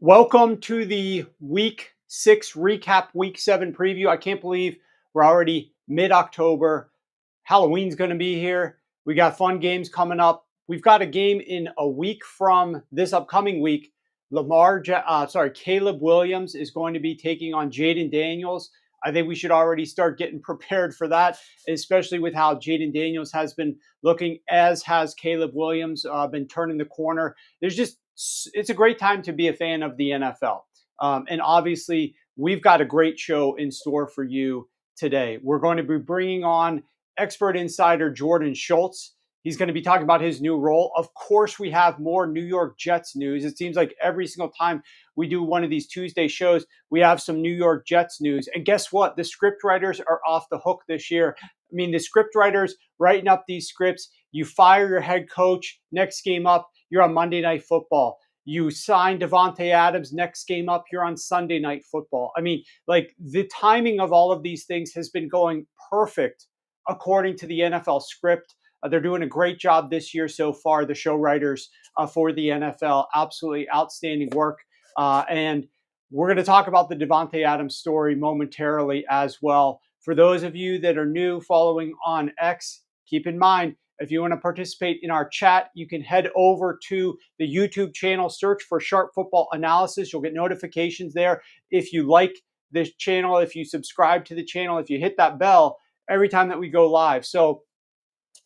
Welcome to the Week 6 recap, Week 7 preview. I can't believe we're already mid-October. Halloween's going to be here. We got fun games coming up. We've got a game in a week from this upcoming week. Caleb Williams is going to be taking on Jaden Daniels. I think we should already start getting prepared for that, especially with how Jaden Daniels has been looking, as has Caleb Williams been turning the corner. It's a great time to be a fan of the NFL. And obviously, we've got a great show in store for you today. We're going to be bringing on expert insider Jordan Schultz. He's going to be talking about his new role. Of course, we have more New York Jets news. It seems like every single time we do one of these Tuesday shows, we have some New York Jets news. And guess what? The script writers are off the hook this year. I mean, the script writers writing up these scripts, you fire your head coach, next game up, you're on Monday Night Football. You sign Davante Adams, next game up, you're on Sunday Night Football. I mean, like, the timing of all of these things has been going perfect according to the NFL script. They're doing a great job this year so far, the show writers for the NFL. Absolutely outstanding work. And we're going to talk about the Davante Adams story momentarily as well. For those of you that are new following on X, keep in mind, if you want to participate in our chat, you can head over to the YouTube channel, search for Sharp Football Analysis. You'll get notifications there. If you like this channel, if you subscribe to the channel, if you hit that bell every time that we go live. So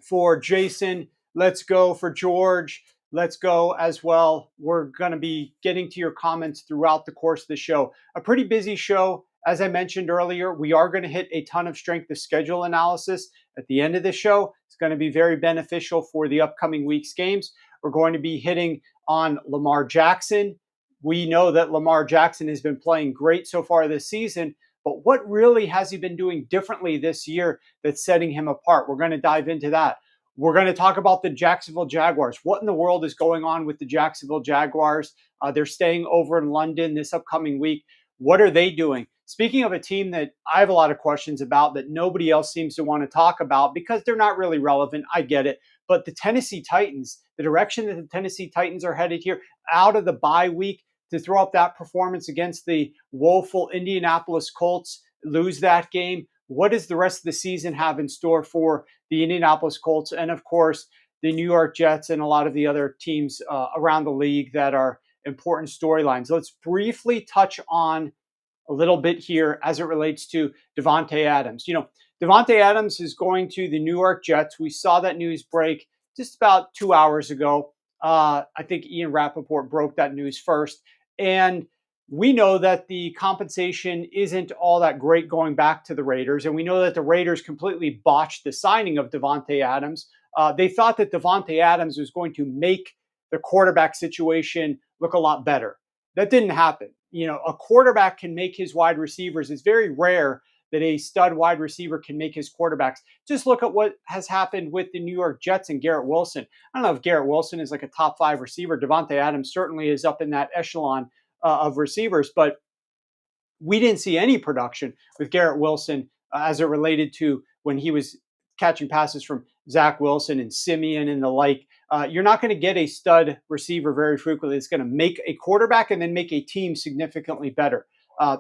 for Jason, let's go. For George, let's go as well. We're going to be getting to your comments throughout the course of the show. A pretty busy show. As I mentioned earlier, we are going to hit a ton of strength of schedule analysis at the end of the show. It's going to be very beneficial for the upcoming week's games. We're going to be hitting on Lamar Jackson. We know that Lamar Jackson has been playing great so far this season, but what really has he been doing differently this year that's setting him apart? We're going to dive into that. We're going to talk about the Jacksonville Jaguars. What in the world is going on with the Jacksonville Jaguars? They're staying over in London this upcoming week. What are they doing? Speaking of a team that I have a lot of questions about that nobody else seems to want to talk about because they're not really relevant, I get it. But the Tennessee Titans, the direction that the Tennessee Titans are headed here out of the bye week to throw up that performance against the woeful Indianapolis Colts, lose that game. What does the rest of the season have in store for the Indianapolis Colts? And of course, the New York Jets and a lot of the other teams around the league that are important storylines. Let's briefly touch on a little bit here as it relates to Davante Adams. You know, Davante Adams is going to the New York Jets. We saw that news break just about 2 hours ago. I think Ian Rappaport broke that news first. And we know that the compensation isn't all that great going back to the Raiders. And we know that the Raiders completely botched the signing of Davante Adams. They thought that Davante Adams was going to make the quarterback situation look a lot better. That didn't happen. You know, a quarterback can make his wide receivers. It's very rare that a stud wide receiver can make his quarterbacks. Just look at what has happened with the New York Jets and Garrett Wilson. I don't know if Garrett Wilson is like a top 5 receiver. Davante Adams certainly is up in that echelon of receivers, but we didn't see any production with Garrett Wilson as it related to when he was catching passes from Zach Wilson and Simeon and the like. You're not going to get a stud receiver very frequently. It's going to make a quarterback and then make a team significantly better.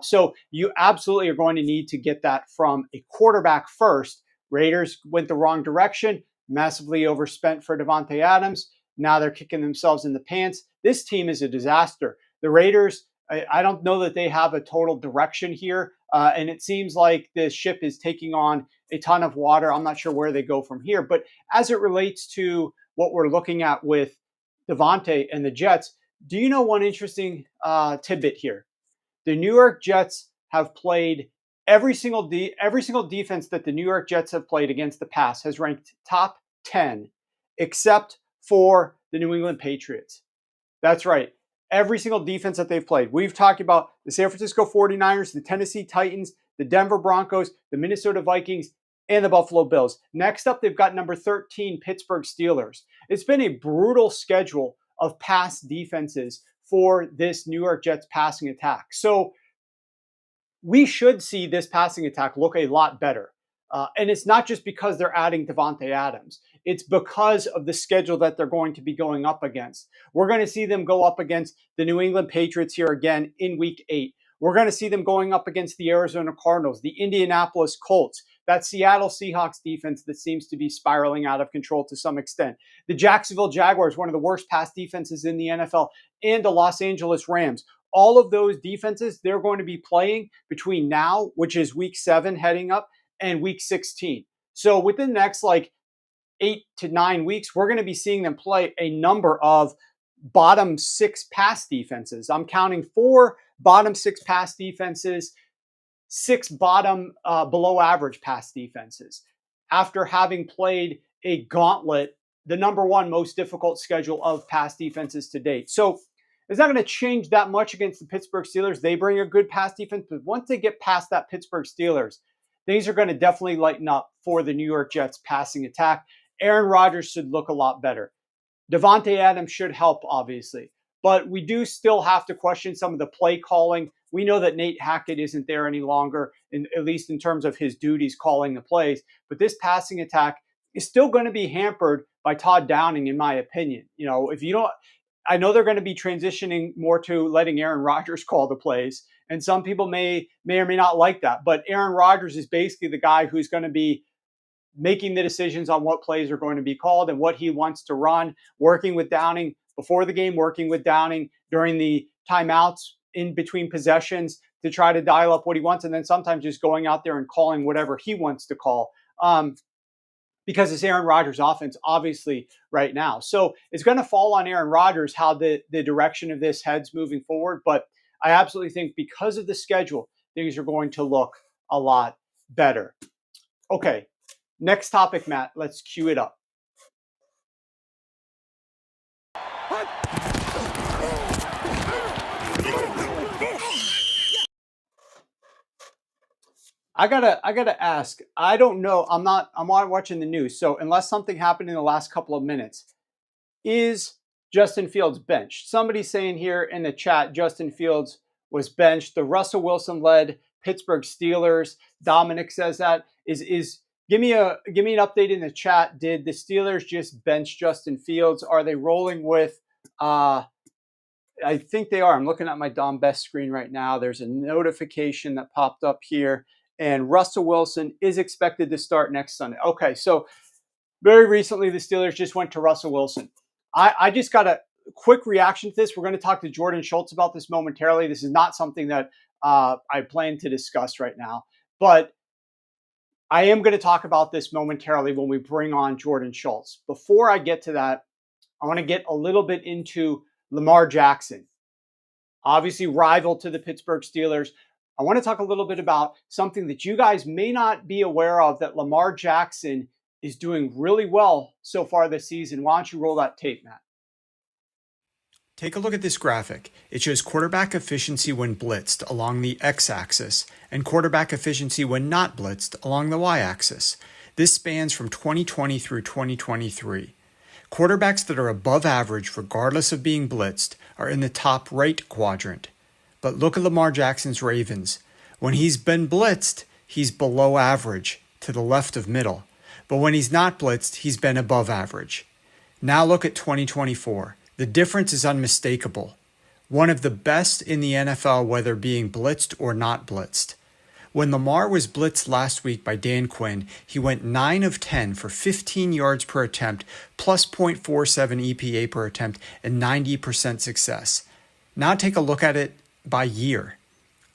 So you absolutely are going to need to get that from a quarterback first. Raiders went the wrong direction, massively overspent for Davante Adams. Now they're kicking themselves in the pants. This team is a disaster. The Raiders, I don't know that they have a total direction here. And it seems like the ship is taking on a ton of water. I'm not sure where they go from here. But as it relates to what we're looking at with Davante and the Jets, do you know one interesting tidbit here? The New York Jets have played every single defense that the New York Jets have played against the pass has ranked top 10, except for the New England Patriots. That's right. Every single defense that they've played. We've talked about the San Francisco 49ers, the Tennessee Titans, the Denver Broncos, the Minnesota Vikings, and the Buffalo Bills. Next up, they've got number 13, Pittsburgh Steelers. It's been a brutal schedule of pass defenses for this New York Jets passing attack. So we should see this passing attack look a lot better. And it's not just because they're adding Davante Adams. It's because of the schedule that they're going to be going up against. We're going to see them go up against the New England Patriots here again in week 8. We're going to see them going up against the Arizona Cardinals, the Indianapolis Colts, that Seattle Seahawks defense that seems to be spiraling out of control to some extent, the Jacksonville Jaguars, one of the worst pass defenses in the NFL, and the Los Angeles Rams. All of those defenses, they're going to be playing between now, which is week 7 heading up, and week 16. So within the next 8 to 9 weeks, we're going to be seeing them play a number of bottom 6 pass defenses. I'm counting 4 bottom 6 pass defenses, 6 bottom below average pass defenses, after having played a gauntlet, the number 1 most difficult schedule of pass defenses to date. So it's not going to change that much against the Pittsburgh Steelers. They bring a good pass defense, but once they get past that Pittsburgh Steelers, things are going to definitely lighten up for the New York Jets passing attack. Aaron Rodgers should look a lot better. Davante Adams should help, obviously. But we do still have to question some of the play calling. We know that Nate Hackett isn't there any longer, at least in terms of his duties calling the plays. But this passing attack is still going to be hampered by Todd Downing, in my opinion. If you don't, I know they're going to be transitioning more to letting Aaron Rodgers call the plays. And some people may or may not like that. But Aaron Rodgers is basically the guy who's going to be making the decisions on what plays are going to be called and what he wants to run, working with Downing before the game, working with Downing during the timeouts in between possessions to try to dial up what he wants, and then sometimes just going out there and calling whatever he wants to call. Because it's Aaron Rodgers' offense, obviously, right now. So it's going to fall on Aaron Rodgers how the direction of this heads moving forward. But I absolutely think because of the schedule, things are going to look a lot better. Okay, next topic, Matt. Let's cue it up. I gotta ask. I don't know. I'm not watching the news. So unless something happened in the last couple of minutes, is Justin Fields benched? Somebody's saying here in the chat, Justin Fields was benched. The Russell Wilson-led Pittsburgh Steelers. Dominic says that is. Give me an update in the chat. Did the Steelers just bench Justin Fields? Are they rolling with? I think they are. I'm looking at my Dom Best screen right now. There's a notification that popped up here. And Russell Wilson is expected to start next Sunday. Okay, so very recently, the Steelers just went to Russell Wilson. I just got a quick reaction to this. We're going to talk to Jordan Schultz about this momentarily. This is not something that I plan to discuss right now. But I am going to talk about this momentarily when we bring on Jordan Schultz. Before I get to that, I want to get a little bit into Lamar Jackson. Obviously, rival to the Pittsburgh Steelers. I want to talk a little bit about something that you guys may not be aware of, that Lamar Jackson is doing really well so far this season. Why don't you roll that tape, Matt? Take a look at this graphic. It shows quarterback efficiency when blitzed along the x-axis and quarterback efficiency when not blitzed along the y-axis. This spans from 2020 through 2023. Quarterbacks that are above average regardless of being blitzed are in the top right quadrant. But look at Lamar Jackson's Ravens. When he's been blitzed, he's below average, to the left of middle. But when he's not blitzed, he's been above average. Now look at 2024. The difference is unmistakable. One of the best in the NFL, whether being blitzed or not blitzed. When Lamar was blitzed last week by Dan Quinn, he went 9 of 10 for 15 yards per attempt, plus 0.47 EPA per attempt, and 90% success. Now take a look at it by year.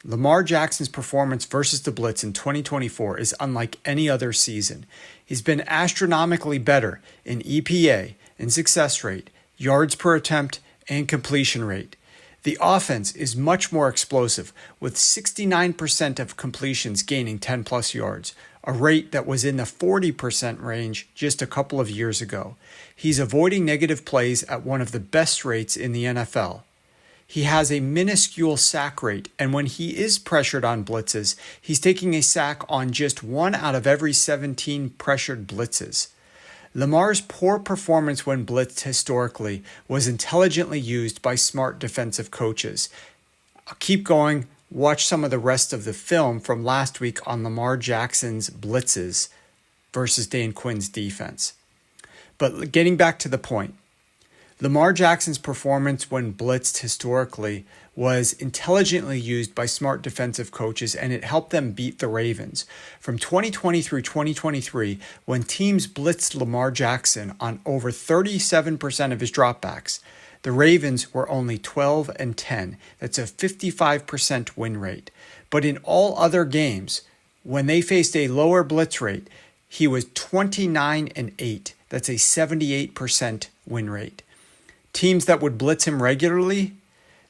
Lamar Jackson's performance versus the blitz in 2024 is unlike any other season. He's been astronomically better in EPA, in success rate, yards per attempt, and completion rate. The offense is much more explosive, with 69% of completions gaining 10 plus yards, a rate that was in the 40% range just a couple of years ago. He's avoiding negative plays at one of the best rates in the NFL. He has a minuscule sack rate, and when he is pressured on blitzes, he's taking a sack on just 1 out of every 17 pressured blitzes. Lamar's poor performance when blitzed historically was intelligently used by smart defensive coaches. I'll keep going. watch some of the rest of the film from last week on Lamar Jackson's blitzes versus Dan Quinn's defense. But getting back to the point, Lamar Jackson's performance when blitzed historically was intelligently used by smart defensive coaches, and it helped them beat the Ravens. From 2020 through 2023, when teams blitzed Lamar Jackson on over 37% of his dropbacks, the Ravens were only 12-10. That's a 55% win rate. But in all other games, when they faced a lower blitz rate, he was 29-8. That's a 78% win rate. Teams that would blitz him regularly,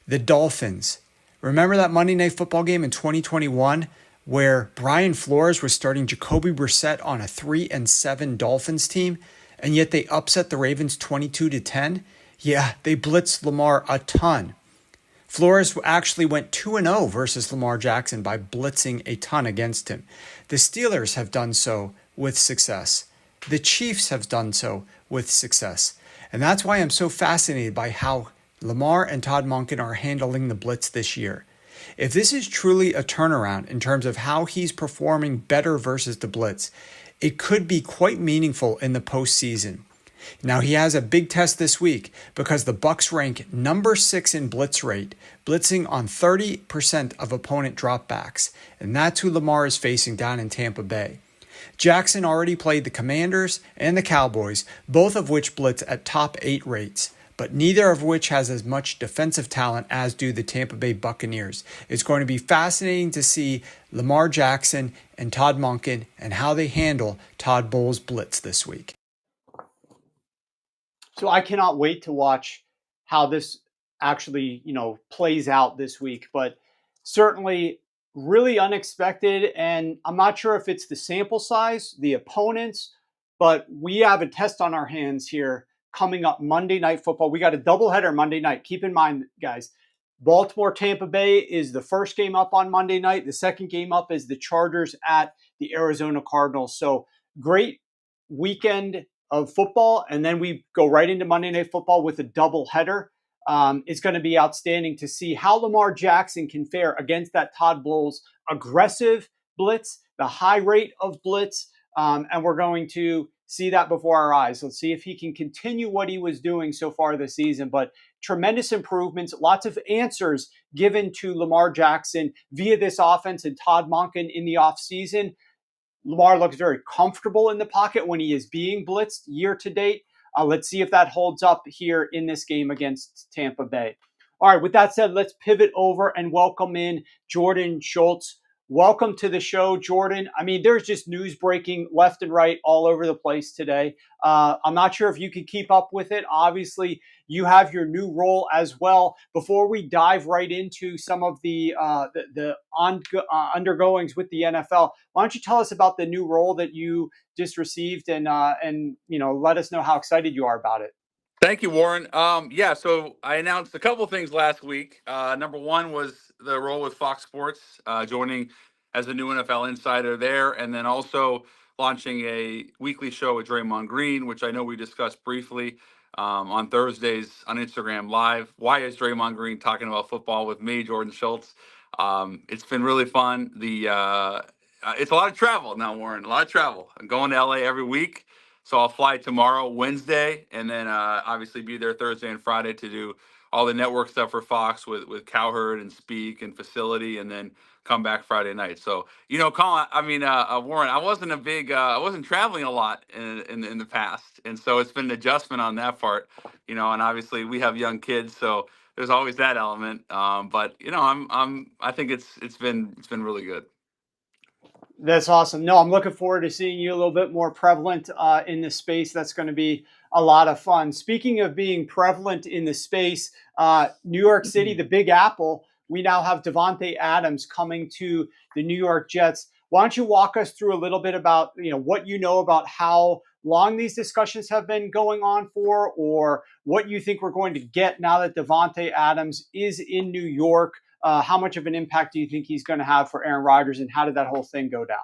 the Dolphins. Remember that Monday Night Football game in 2021 where Brian Flores was starting Jacoby Brissett on a 3-7 Dolphins team, and yet they upset the Ravens 22-10? Yeah, they blitzed Lamar a ton. Flores actually went 2-0 versus Lamar Jackson by blitzing a ton against him. The Steelers have done so with success. The Chiefs have done so with success. And that's why I'm so fascinated by how Lamar and Todd Monken are handling the blitz this year. If this is truly a turnaround in terms of how he's performing better versus the blitz, it could be quite meaningful in the postseason. Now he has a big test this week because the Bucs rank number 6 in blitz rate, blitzing on 30% of opponent dropbacks, and that's who Lamar is facing down in Tampa Bay. Jackson already played the Commanders and the Cowboys, both of which blitz at top 8 rates, but neither of which has as much defensive talent as do the Tampa Bay Buccaneers. It's going to be fascinating to see Lamar Jackson and Todd Monken and how they handle Todd Bowles' blitz this week. So I cannot wait to watch how this actually, plays out this week, but certainly really unexpected. And I'm not sure if it's the sample size, the opponents, but we have a test on our hands here coming up Monday Night Football. We got a doubleheader Monday night. Keep in mind, guys, Baltimore Tampa Bay is the first game up on Monday night. The second game up is the Chargers at the Arizona Cardinals. So great weekend of football. And then we go right into Monday Night Football with a doubleheader. It's going to be outstanding to see how Lamar Jackson can fare against that Todd Bowles aggressive blitz, the high rate of blitz. And we're going to see that before our eyes. Let's see if he can continue what he was doing so far this season. But tremendous improvements, lots of answers given to Lamar Jackson via this offense and Todd Monken in the offseason. Lamar looks very comfortable in the pocket when he is being blitzed year to date. Let's see if that holds up here in this game against Tampa Bay. All right, with that said, let's pivot over and welcome in Jordan Schultz. Welcome to the show, Jordan. I mean, there's just news breaking left and right all over the place today. I'm not sure if you can keep up with it. Obviously, you have your new role as well. Before we dive right into some of the undergoings with the NFL, why don't you tell us about the new role that you just received and let us know how excited you are about it. Thank you, Warren. So I announced a couple things last week. Number one was the role with Fox Sports, joining as a new NFL insider there, and then also launching a weekly show with Draymond Green, which I know we discussed briefly on Thursdays on Instagram Live. Why is Draymond Green talking about football with me, Jordan Schultz? It's been really fun. It's a lot of travel now, Warren. A lot of travel. I'm going to LA every week. So I'll fly tomorrow, Wednesday, and then obviously be there Thursday and Friday to do all the network stuff for Fox with Cowherd and Speak and Facility, and then come back Friday night. So, Colin, Warren, I wasn't traveling a lot in the past, and so it's been an adjustment on that part. And obviously we have young kids, so there's always that element. But I think it's been really good. That's awesome. No, I'm looking forward to seeing you a little bit more prevalent in the space. That's going to be a lot of fun. Speaking of being prevalent in the space, New York City, the Big Apple, we now have Davante Adams coming to the New York Jets. Why don't you walk us through a little bit about what you know about how long these discussions have been going on for, or what you think we're going to get now that Davante Adams is in New York? How much of an impact do you think he's going to have for Aaron Rodgers, and how did that whole thing go down?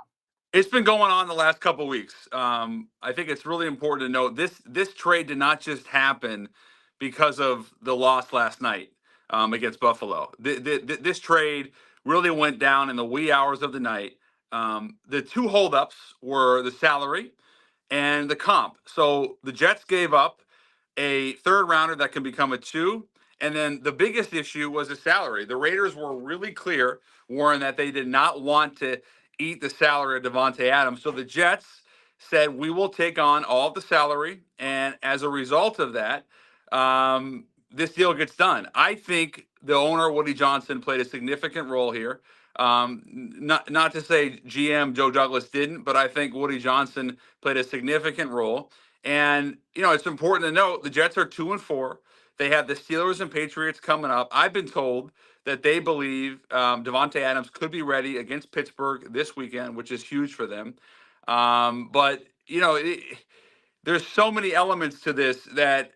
It's been going on the last couple of weeks. I think it's really important to note this trade did not just happen because of the loss last night against Buffalo. This trade really went down in the wee hours of the night. The two holdups were the salary and the comp. So the Jets gave up a third rounder that can become a two. And then the biggest issue was the salary. The Raiders were really clear, Warren, that they did not want to eat the salary of Davante Adams. So the Jets said, we will take on all of the salary. And as a result of that, this deal gets done. I think the owner, Woody Johnson, played a significant role here. Not to say GM Joe Douglas didn't, but I think Woody Johnson played a significant role. And it's important to note the Jets are 2-4. They have the Steelers and Patriots coming up. I've been told that they believe Davante Adams could be ready against Pittsburgh this weekend, which is huge for them. But there's so many elements to this that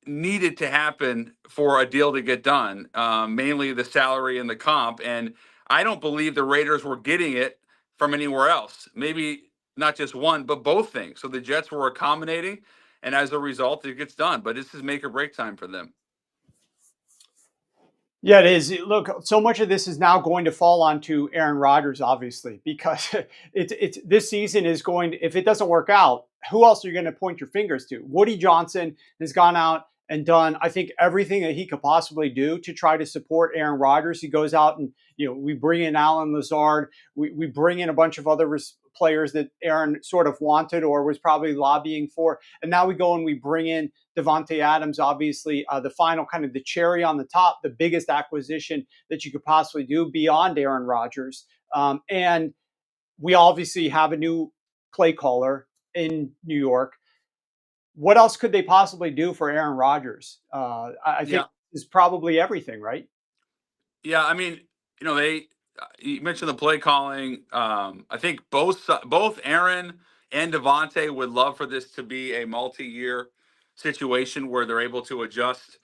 needed to happen for a deal to get done, mainly the salary and the comp. And I don't believe the Raiders were getting it from anywhere else. Maybe not just one, but both things. So the Jets were accommodating, and as a result, it gets done. But this is make or break time for them. Yeah, it is. Look, so much of this is now going to fall onto Aaron Rodgers, obviously, because it's this season is going to, if it doesn't work out, who else are you going to point your fingers to? Woody Johnson has gone out and done, I think, everything that he could possibly do to try to support Aaron Rodgers. He goes out and, we bring in Alan Lazard. We bring in a bunch of other players that Aaron sort of wanted or was probably lobbying for. And now we go and we bring in Davante Adams, obviously, the final kind of the cherry on the top, the biggest acquisition that you could possibly do beyond Aaron Rodgers. And we obviously have a new play caller in New York. What else could they possibly do for Aaron Rodgers? I think is probably everything, right? Yeah, I mean, you mentioned the play calling. I think both Aaron and Davante would love for this to be a multi-year situation where they're able to adjust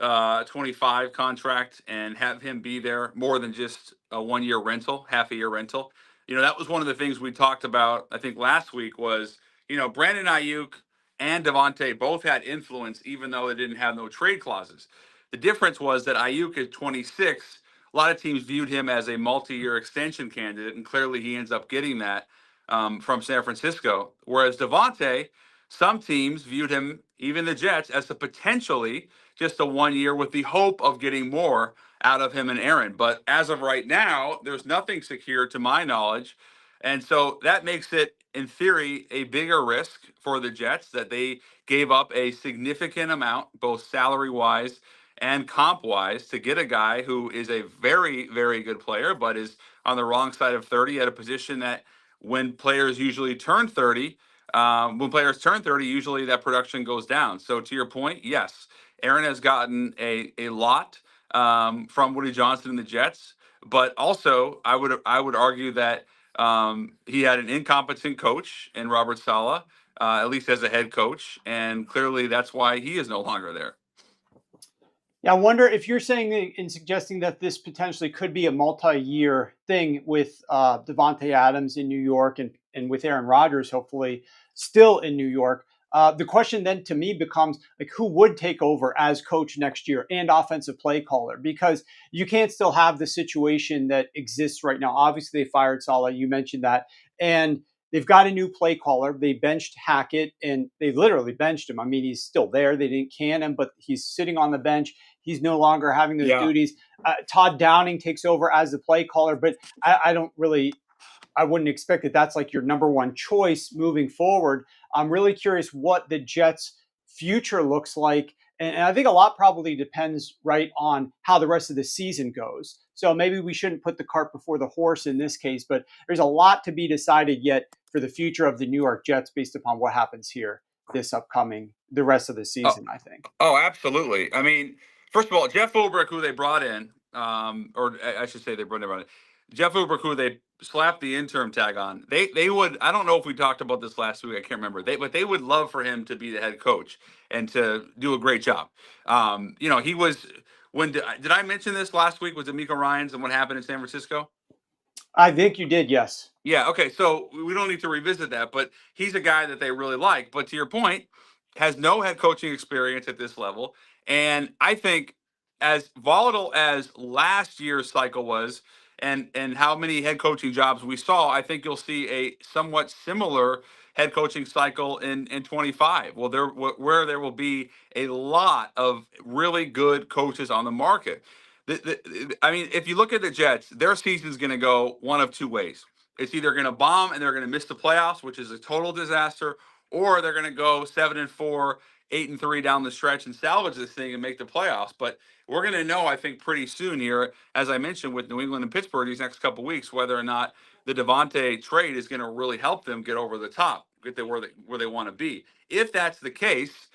25 contract and have him be there more than just a 1 year rental, half a year rental. That was one of the things we talked about, I think last week was, Brandon Ayuk and Davante both had influence, even though they didn't have no trade clauses. The difference was that Ayuk is 26. A lot of teams viewed him as a multi-year extension candidate, and clearly he ends up getting that from San Francisco. Whereas Davante, some teams viewed him, even the Jets, as a potentially just a 1 year with the hope of getting more out of him and Aaron. But as of right now, there's nothing secure to my knowledge. And so that makes it, in theory, a bigger risk for the Jets that they gave up a significant amount, both salary-wise and comp-wise, to get a guy who is a very, very good player, but is on the wrong side of 30 at a position that when players usually turn 30, usually that production goes down. So to your point, yes, Aaron has gotten a lot from Woody Johnson and the Jets, but also I would argue that he had an incompetent coach in Robert Saleh, at least as a head coach, and clearly that's why he is no longer there. Yeah, I wonder if you're saying and suggesting that this potentially could be a multi-year thing with Davante Adams in New York and with Aaron Rodgers, hopefully still in New York. The question then to me becomes like, who would take over as coach next year and offensive play caller? Because you can't still have the situation that exists right now. Obviously, they fired Saleh. You mentioned that. And they've got a new play caller. They benched Hackett, and they literally benched him. I mean, he's still there. They didn't can him, but he's sitting on the bench. He's no longer having those duties. Todd Downing takes over as the play caller, but I wouldn't expect that that's like your number one choice moving forward. I'm really curious what the Jets' future looks like. And I think a lot probably depends right on how the rest of the season goes. So maybe we shouldn't put the cart before the horse in this case, but there's a lot to be decided yet for the future of the New York Jets based upon what happens here the rest of the season, I think. Oh, absolutely. I mean, first of all, Jeff Ulbrich, who they brought in, or I should say they brought in, Jeff Ulbrich, who they slapped the interim tag on, they would, I don't know if we talked about this last week, I can't remember, but they would love for him to be the head coach and to do a great job. He was, did I mention this last week? Was it Miko Ryans and what happened in San Francisco? I think you did, yes. Yeah, okay, so we don't need to revisit that, but he's a guy that they really like. But to your point, has no head coaching experience at this level. And I think as volatile as last year's cycle was, and how many head coaching jobs we saw, I think you'll see a somewhat similar head coaching cycle in 25. Well, where there will be a lot of really good coaches on the market. I mean, if you look at the Jets, their season's going to go one of two ways. It's either going to bomb and they're going to miss the playoffs, which is a total disaster, or they're going to go 7-4, 8-3 down the stretch and salvage this thing and make the playoffs. But we're going to know, I think, pretty soon here, as I mentioned, with New England and Pittsburgh these next couple of weeks, whether or not the Davante trade is going to really help them get over the top, get where they want to be. If that's the case,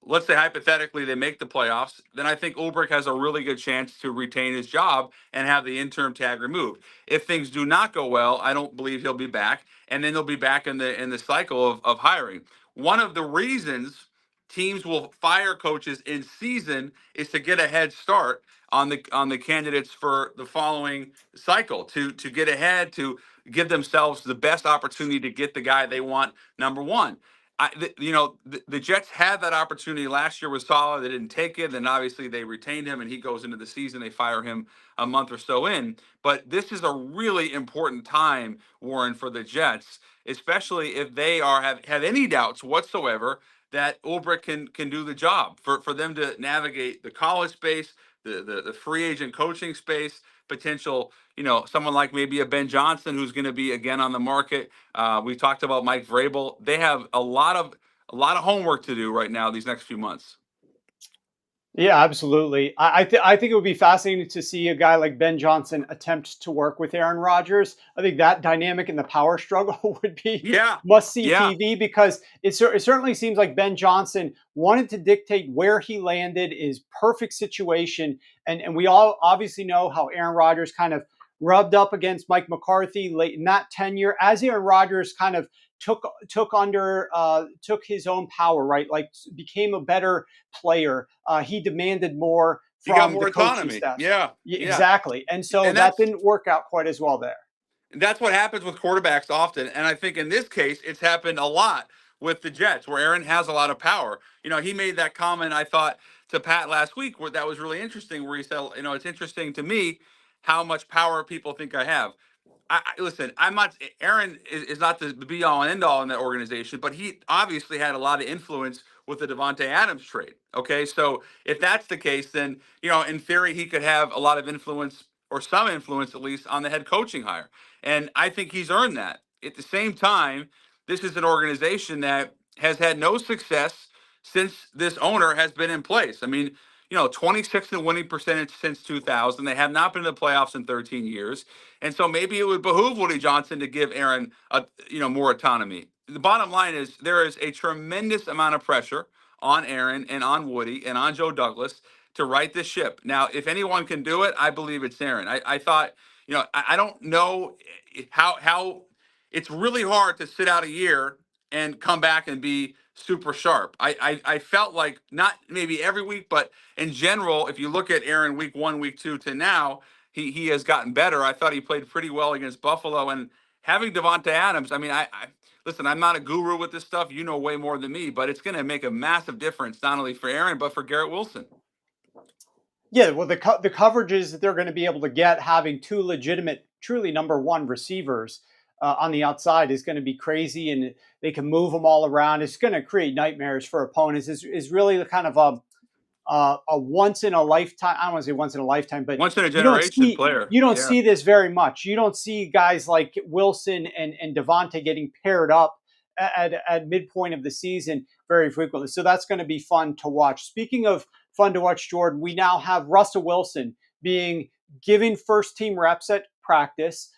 let's say hypothetically they make the playoffs, then I think Ulbrich has a really good chance to retain his job and have the interim tag removed. If things do not go well, I don't believe he'll be back, and then they'll be back in the cycle of hiring. One of the reasons teams will fire coaches in season is to get a head start on the candidates for the following cycle, to get ahead, to give themselves the best opportunity to get the guy they want number one. The Jets had that opportunity last year with Saleh. They didn't take it. Then obviously they retained him, and he goes into the season. They fire him a month or so in. But this is a really important time, Warren, for the Jets, especially if they have any doubts whatsoever that Ulbrich can do the job, for them to navigate the college space, the free agent coaching space, potential, someone like maybe a Ben Johnson who's going to be again on the market. We talked about Mike Vrabel. They have a lot of homework to do right now these next few months. Yeah, absolutely. I think it would be fascinating to see a guy like Ben Johnson attempt to work with Aaron Rodgers. I think that dynamic in the power struggle would be must-see TV, because it certainly seems like Ben Johnson wanted to dictate where he landed, his perfect situation. And we all obviously know how Aaron Rodgers kind of rubbed up against Mike McCarthy late in that tenure, as Aaron Rodgers kind of took his own power, right? Like became a better player. He demanded more from the coaching autonomy. staff. Yeah, exactly. And so that didn't work out quite as well there. That's what happens with quarterbacks often. And I think in this case, it's happened a lot with the Jets, where Aaron has a lot of power. He made that comment, I thought, to Pat last week, where that was really interesting, where he said, it's interesting to me how much power people think I have. Listen, I'm not. Aaron is not the be all and end all in that organization, but he obviously had a lot of influence with the Davante Adams trade. Okay, so if that's the case, then in theory, he could have a lot of influence, or some influence at least, on the head coaching hire, and I think he's earned that. At the same time, this is an organization that has had no success since this owner has been in place. I mean, 26th in winning percentage since 2000. They have not been in the playoffs in 13 years. And so maybe it would behoove Woody Johnson to give Aaron, more autonomy. The bottom line is there is a tremendous amount of pressure on Aaron and on Woody and on Joe Douglas to right this ship. Now, if anyone can do it, I believe it's Aaron. I thought, I don't know how it's really hard to sit out a year and come back and be super sharp. I felt like, not maybe every week, but in general, if you look at Aaron week 1, week 2 to now, he has gotten better. I thought he played pretty well against Buffalo, and having Davante Adams. I mean, I listen. I'm not a guru with this stuff. You know way more than me, but it's going to make a massive difference not only for Aaron but for Garrett Wilson. Yeah, well, the coverages that they're going to be able to get, having two legitimate, truly number one receivers on the outside, is going to be crazy, and they can move them all around. It's going to create nightmares for opponents. Is really the kind of a once in a lifetime. I don't want to say once in a lifetime, but once in a generation player. You don't see this very much. You don't see guys like Wilson and Davante getting paired up at midpoint of the season very frequently. So that's going to be fun to watch. Speaking of fun to watch, Jordan, we now have Russell Wilson being given first team reps at practice.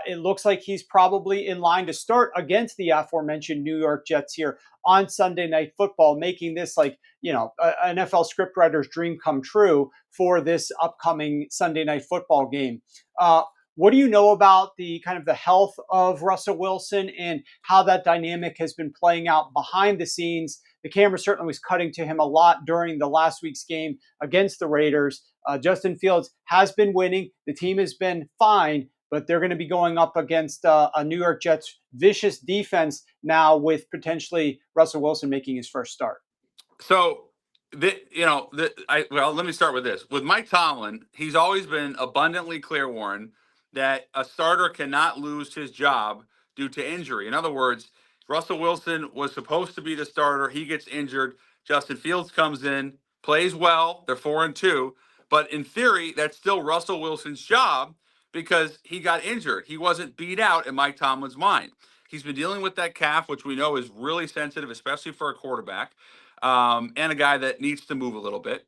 It looks like he's probably in line to start against the aforementioned New York Jets here on Sunday Night Football, making this like, an NFL scriptwriter's dream come true for this upcoming Sunday Night Football game. What do you know about the health of Russell Wilson and how that dynamic has been playing out behind the scenes? The camera certainly was cutting to him a lot during the last week's game against the Raiders. Justin Fields has been winning. The team has been fine, but they're going to be going up against a New York Jets vicious defense now, with potentially Russell Wilson making his first start. So Let me start with this. With Mike Tomlin, he's always been abundantly clear, Warren, that a starter cannot lose his job due to injury. In other words, Russell Wilson was supposed to be the starter. He gets injured. Justin Fields comes in, plays well. They're 4-2, but in theory, that's still Russell Wilson's job because he got injured. He wasn't beat out in Mike Tomlin's mind. He's been dealing with that calf, which we know is really sensitive, especially for a quarterback, and a guy that needs to move a little bit.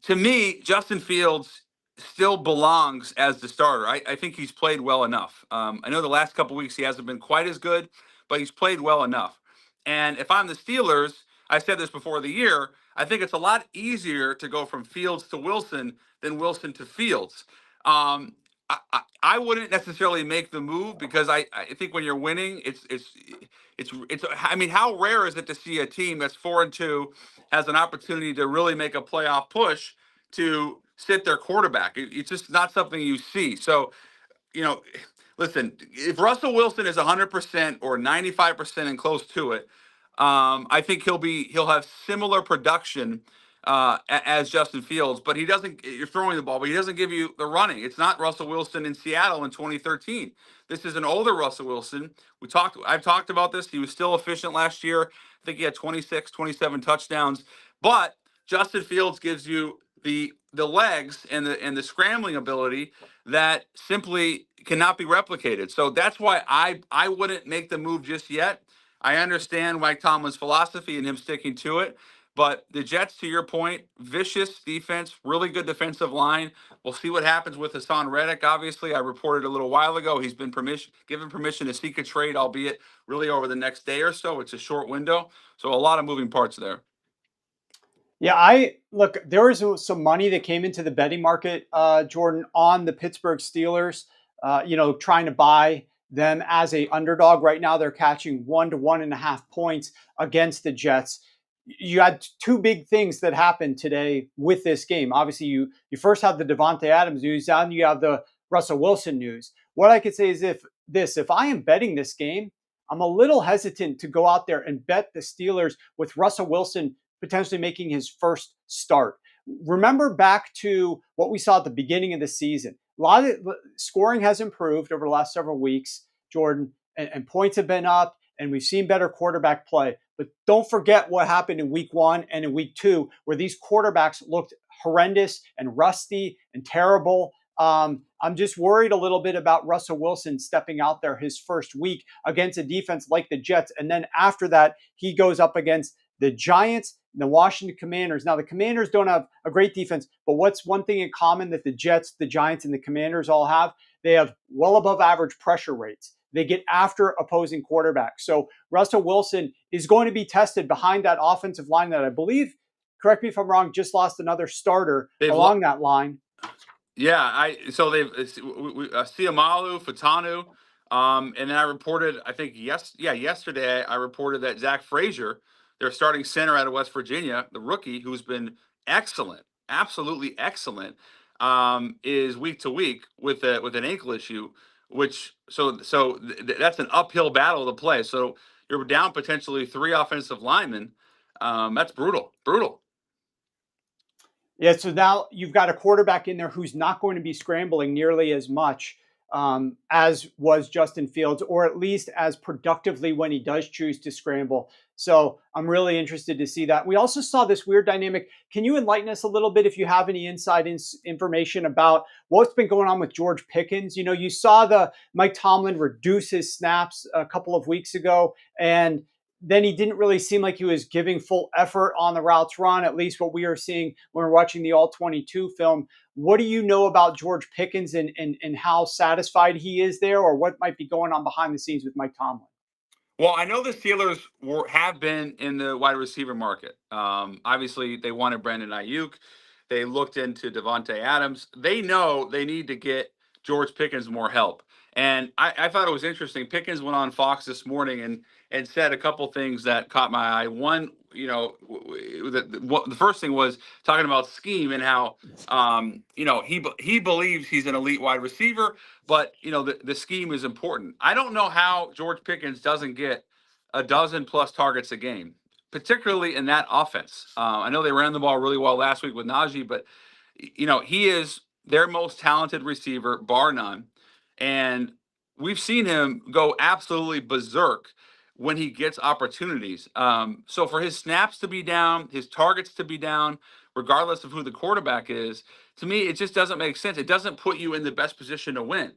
To me, Justin Fields still belongs as the starter. I think he's played well enough. I know the last couple weeks he hasn't been quite as good, but he's played well enough. And if I'm the Steelers, I said this before the year, I think it's a lot easier to go from Fields to Wilson than Wilson to Fields. I wouldn't necessarily make the move because I think when you're winning, it's. I mean, how rare is it to see a team that's 4-2 has an opportunity to really make a playoff push to sit their quarterback? It's just not something you see. So, you know, listen, if Russell Wilson is 100% or 95% and close to it, I think he'll have similar production as Justin Fields, but he doesn't. You're throwing the ball, but he doesn't give you the running. It's not Russell Wilson in Seattle in 2013. This is an older Russell Wilson. I've talked about this. He was still efficient last year. I think he had 26, 27 touchdowns. But Justin Fields gives you the legs and the scrambling ability that simply cannot be replicated. So that's why I wouldn't make the move just yet. I understand Mike Tomlin's philosophy and him sticking to it. But the Jets, to your point, vicious defense, really good defensive line. We'll see what happens with Hassan Reddick. Obviously, I reported a little while ago he's been given permission to seek a trade, albeit really over the next day or so. It's a short window, so a lot of moving parts there. Yeah, there was some money that came into the betting market, Jordan, on the Pittsburgh Steelers. Trying to buy them as a underdog. Right now, they're catching 1 to 1.5 points against the Jets. You had two big things that happened today with this game. Obviously, you first have the Davante Adams news, and you have the Russell Wilson news. What I could say is if I am betting this game, I'm a little hesitant to go out there and bet the Steelers with Russell Wilson potentially making his first start. Remember back to what we saw at the beginning of the season. A lot of scoring has improved over the last several weeks, Jordan, and points have been up, and we've seen better quarterback play. But don't forget what happened in week 1 and in week 2, where these quarterbacks looked horrendous and rusty and terrible. I'm just worried a little bit about Russell Wilson stepping out there his first week against a defense like the Jets. And then after that, he goes up against the Giants and the Washington Commanders. Now, the Commanders don't have a great defense, but what's one thing in common that the Jets, the Giants, and the Commanders all have? They have well above average pressure rates. They get after opposing quarterbacks. So Russell Wilson is going to be tested behind that offensive line that I believe, correct me if I'm wrong, just lost another starter along that line. Yeah, they've Siamalu, Fatanu, and then I reported, I think yesterday I reported that Zach Frazier, their starting center out of West Virginia, the rookie who's been excellent, absolutely excellent, is week to week with an ankle issue, which that's an uphill battle to play. So you're down potentially 3 offensive linemen. That's brutal. Yeah, so now you've got a quarterback in there who's not going to be scrambling nearly as much as was Justin Fields, or at least as productively when he does choose to scramble. So I'm really interested to see that. We also saw this weird dynamic. Can you enlighten us a little bit if you have any inside information about what's been going on with George Pickens? You saw the Mike Tomlin reduce his snaps a couple of weeks ago, and then he didn't really seem like he was giving full effort on the routes run, at least what we are seeing when we're watching the All-22 film. What do you know about George Pickens and how satisfied he is there, or what might be going on behind the scenes with Mike Tomlin? Well, I know the Steelers have been in the wide receiver market. Obviously, they wanted Brandon Ayuk. They looked into Davante Adams. They know they need to get George Pickens more help. And I thought it was interesting. Pickens went on Fox this morning and said a couple things that caught my eye. One, the first thing was talking about scheme and how, he believes he's an elite wide receiver, but, the scheme is important. I don't know how George Pickens doesn't get a dozen plus targets a game. particularly in that offense. I know they ran the ball really well last week with Najee, but he is their most talented receiver, bar none. And we've seen him go absolutely berserk when he gets opportunities. So for his snaps to be down, his targets to be down, regardless of who the quarterback is, to me, it just doesn't make sense. It doesn't put you in the best position to win.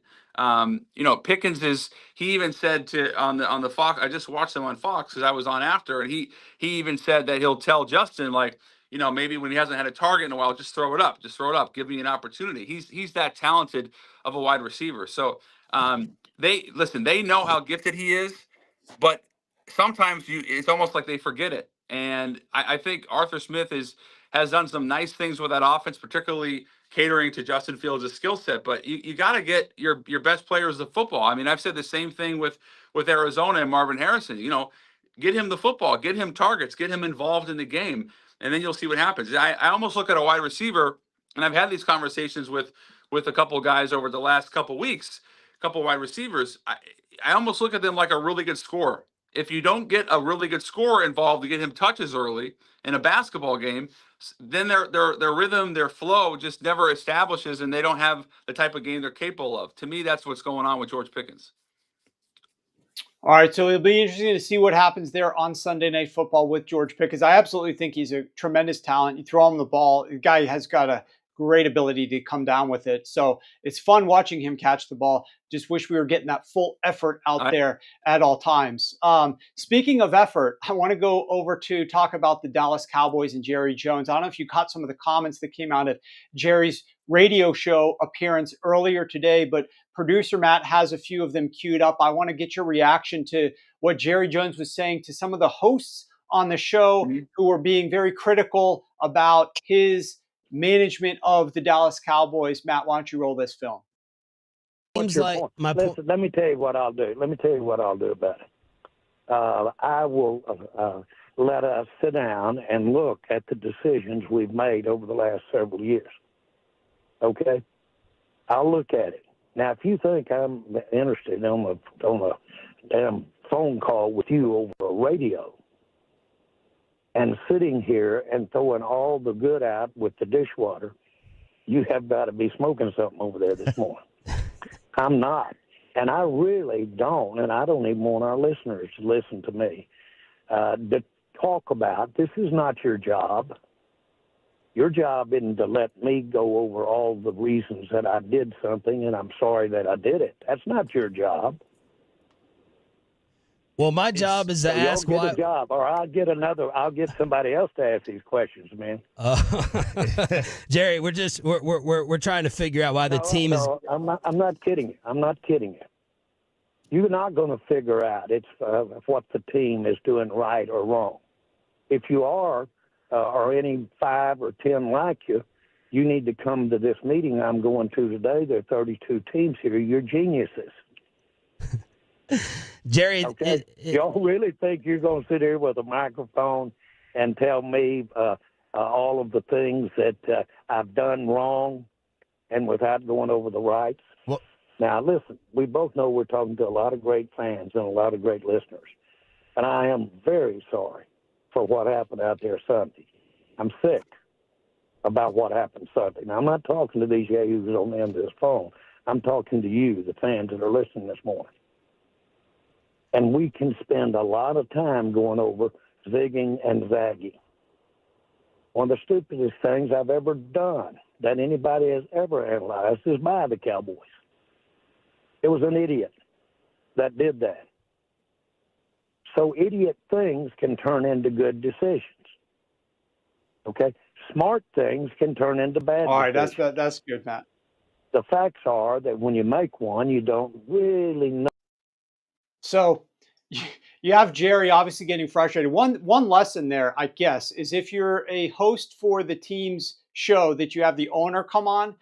Pickens he even said on the Fox, I just watched him on Fox because I was on after, and he even said that he'll tell Justin, like, maybe when he hasn't had a target in a while, just throw it up, give me an opportunity. He's that talented of a wide receiver. So they know how gifted he is, but sometimes it's almost like they forget it. And I think Arthur Smith has done some nice things with that offense, particularly catering to Justin Fields' skill set. But you got to get your best players the football. I mean, I've said the same thing with Arizona and Marvin Harrison. Get him the football, get him targets, get him involved in the game, and then you'll see what happens. I almost look at a wide receiver, and I've had these conversations with a couple of guys over the last couple of weeks, a couple of wide receivers. I almost look at them like a really good scorer. If you don't get a really good scorer involved to get him touches early in a basketball game, then their rhythm, their flow just never establishes, and they don't have the type of game they're capable of. To me, that's what's going on with George Pickens. All right, so it'll be interesting to see what happens there on Sunday Night Football with George Pickens. I absolutely think he's a tremendous talent. You throw him the ball, the guy has got a great ability to come down with it. So it's fun watching him catch the ball. Just wish we were getting that full effort out there at all times. Speaking of effort, I want to go over to talk about the Dallas Cowboys and Jerry Jones. I don't know if you caught some of the comments that came out of Jerry's radio show appearance earlier today, but producer Matt has a few of them queued up. I want to get your reaction to what Jerry Jones was saying to some of the hosts on the show who were being very critical about his management of the Dallas Cowboys. Matt, why don't you roll this film? Seems like Listen, let me tell you what I'll do. Let me tell you what I'll do about it. I will let us sit down and look at the decisions we've made over the last several years. Okay? I'll look at it. Now, if you think I'm interested on a damn phone call with you over a radio and sitting here and throwing all the good out with the dishwater, you have got to be smoking something over there this morning. I'm not. And I really don't, and I don't even want our listeners to listen to me, to talk about, this is not your job. Your job isn't to let me go over all the reasons that I did something and I'm sorry that I did it. That's not your job. Well, my job is to ask why. Get a job, or I'll get somebody else to ask these questions, man. Jerry, we're trying to figure out why the team is. I'm not kidding you. I'm not kidding you. You're not going to figure out what the team is doing right or wrong. If you are, or any 5 or 10 like you, you need to come to this meeting I'm going to today. There are 32 teams here. You're geniuses. Jerry, okay. Y'all really think you're going to sit here with a microphone and tell me all of the things that I've done wrong and without going over the rights? Well, now, listen, we both know we're talking to a lot of great fans and a lot of great listeners. And I am very sorry for what happened out there Sunday. I'm sick about what happened Sunday. Now, I'm not talking to these yahoos on the end of this phone. I'm talking to you, the fans that are listening this morning. And we can spend a lot of time going over zigging and zagging. One of the stupidest things I've ever done that anybody has ever analyzed is by the Cowboys. It was an idiot that did that. So idiot things can turn into good decisions. Okay? Smart things can turn into bad decisions. All right, that's good, Matt. The facts are that when you make one, you don't really know. So you have Jerry obviously getting frustrated. One lesson there, I guess, is if you're a host for the team's show that you have the owner come on,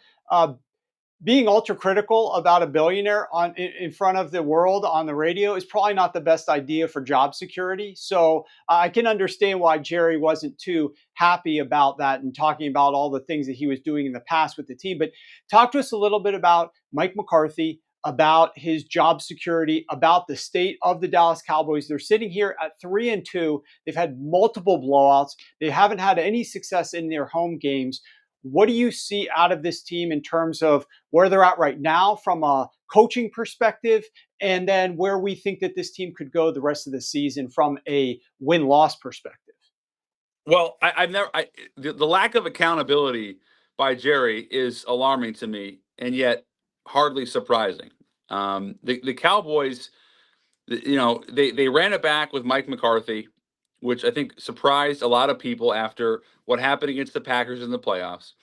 being ultra critical about a billionaire in front of the world on the radio is probably not the best idea for job security. So I can understand why Jerry wasn't too happy about that and talking about all the things that he was doing in the past with the team. But talk to us a little bit about Mike McCarthy. about his job security, about the state of the Dallas Cowboys. They're sitting here at 3-2. They've had multiple blowouts. They haven't had any success in their home games. What do you see out of this team in terms of where they're at right now from a coaching perspective, and then where we think that this team could go the rest of the season from a win-loss perspective? Well, the lack of accountability by Jerry is alarming to me, and yet hardly surprising. The Cowboys, they ran it back with Mike McCarthy, which I think surprised a lot of people after what happened against the Packers in the playoffs.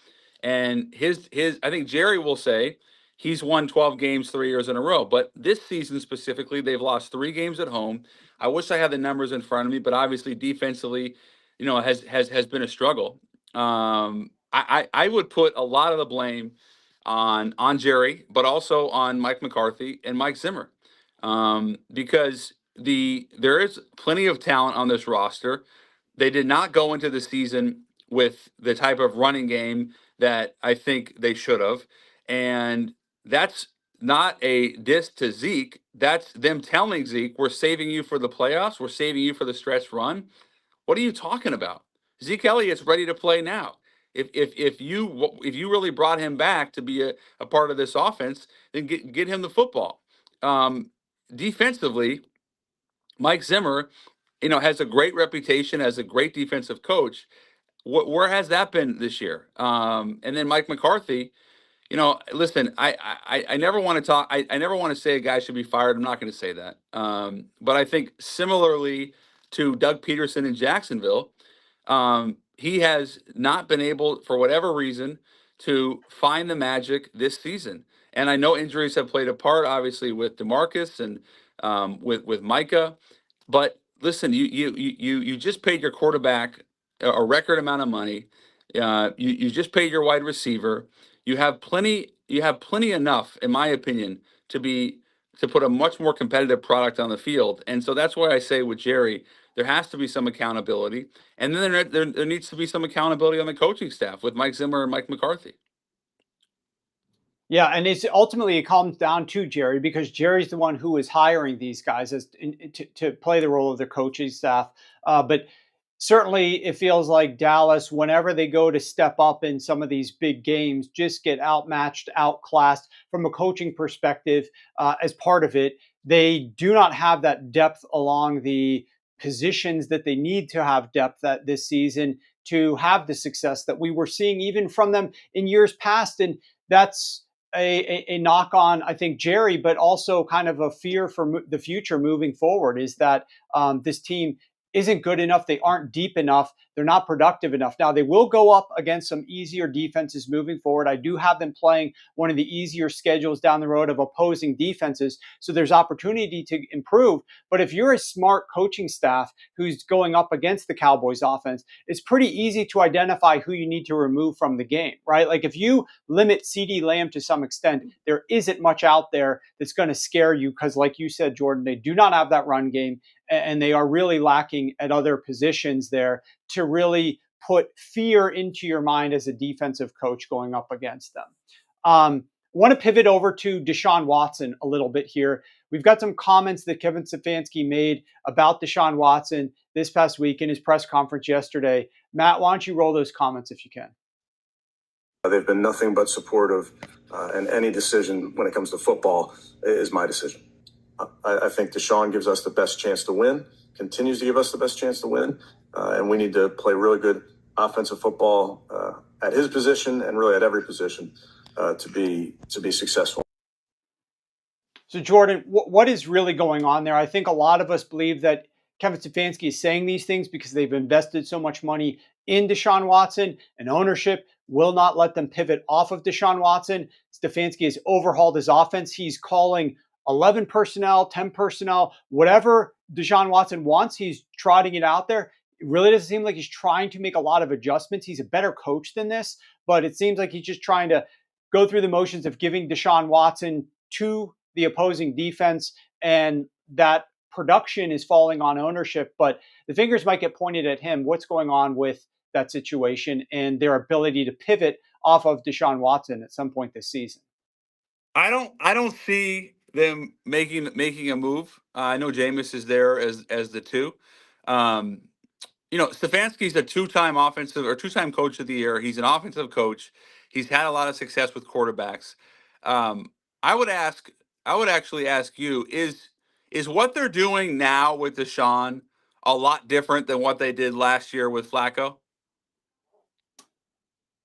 And I think Jerry will say he's won 12 games 3 years in a row. But this season specifically, they've lost 3 games at home. I wish I had the numbers in front of me, but obviously defensively, has been a struggle. I would put a lot of the blame on Jerry, but also on Mike McCarthy and Mike Zimmer, because there is plenty of talent on this roster. They did not go into the season with the type of running game that I think they should have, and that's not a diss to Zeke. That's them telling Zeke, "We're saving you for the playoffs. We're saving you for the stretch run." What are you talking about? Zeke Elliott's ready to play now. If you really brought him back to be a part of this offense, then get him the football. Defensively, Mike Zimmer, has a great reputation as a great defensive coach. Where has that been this year? And then Mike McCarthy, listen, I never want to talk. I never want to say a guy should be fired. I'm not going to say that. But I think similarly to Doug Peterson in Jacksonville, he has not been able, for whatever reason, to find the magic this season. And I know injuries have played a part, obviously, with DeMarcus and with Micah. But listen, you just paid your quarterback a record amount of money. You just paid your wide receiver. You have plenty enough, in my opinion, to put a much more competitive product on the field. And so that's why I say with Jerry, there has to be some accountability, and then there needs to be some accountability on the coaching staff with Mike Zimmer and Mike McCarthy. Yeah, and it's ultimately it comes down to Jerry, because Jerry's the one who is hiring these guys to play the role of the coaching staff. But certainly it feels like Dallas, whenever they go to step up in some of these big games, just get outmatched, outclassed from a coaching perspective. As part of it, they do not have that depth along the positions that they need to have depth at this season to have the success that we were seeing even from them in years past. And that's a knock on, I think, Jerry, but also kind of a fear for the future moving forward, is that this team isn't good enough. They aren't deep enough. They're not productive enough. Now, they will go up against some easier defenses moving forward. I do have them playing one of the easier schedules down the road of opposing defenses. So there's opportunity to improve. But if you're a smart coaching staff who's going up against the Cowboys offense, it's pretty easy to identify who you need to remove from the game, right? Like if you limit CeeDee Lamb to some extent, there isn't much out there that's going to scare you because, like you said, Jordan, they do not have that run game, and they are really lacking at other positions there to really put fear into your mind as a defensive coach going up against them. I want to pivot over to Deshaun Watson a little bit here. We've got some comments that Kevin Stefanski made about Deshaun Watson this past week in his press conference yesterday. Matt, why don't you roll those comments if you can? They've been nothing but supportive, and any decision when it comes to football is my decision. I think Deshaun gives us the best chance to win, continues to give us the best chance to win, and we need to play really good offensive football at his position and really at every position to be successful. So, Jordan, what is really going on there? I think a lot of us believe that Kevin Stefanski is saying these things because they've invested so much money in Deshaun Watson, and ownership will not let them pivot off of Deshaun Watson. Stefanski has overhauled his offense. He's calling 11 personnel, 10 personnel, whatever Deshaun Watson wants, he's trotting it out there. It really doesn't seem like he's trying to make a lot of adjustments. He's a better coach than this, but it seems like he's just trying to go through the motions of giving Deshaun Watson to the opposing defense, and that production is falling on ownership, but the fingers might get pointed at him. What's going on with that situation and their ability to pivot off of Deshaun Watson at some point this season? I don't see them making a move. I know Jameis is there as the two. Um, Stefanski's a two-time coach of the year. He's an offensive coach. He's had a lot of success with quarterbacks. Um, I would ask, I would actually ask you, is what they're doing now with Deshaun a lot different than what they did last year with Flacco?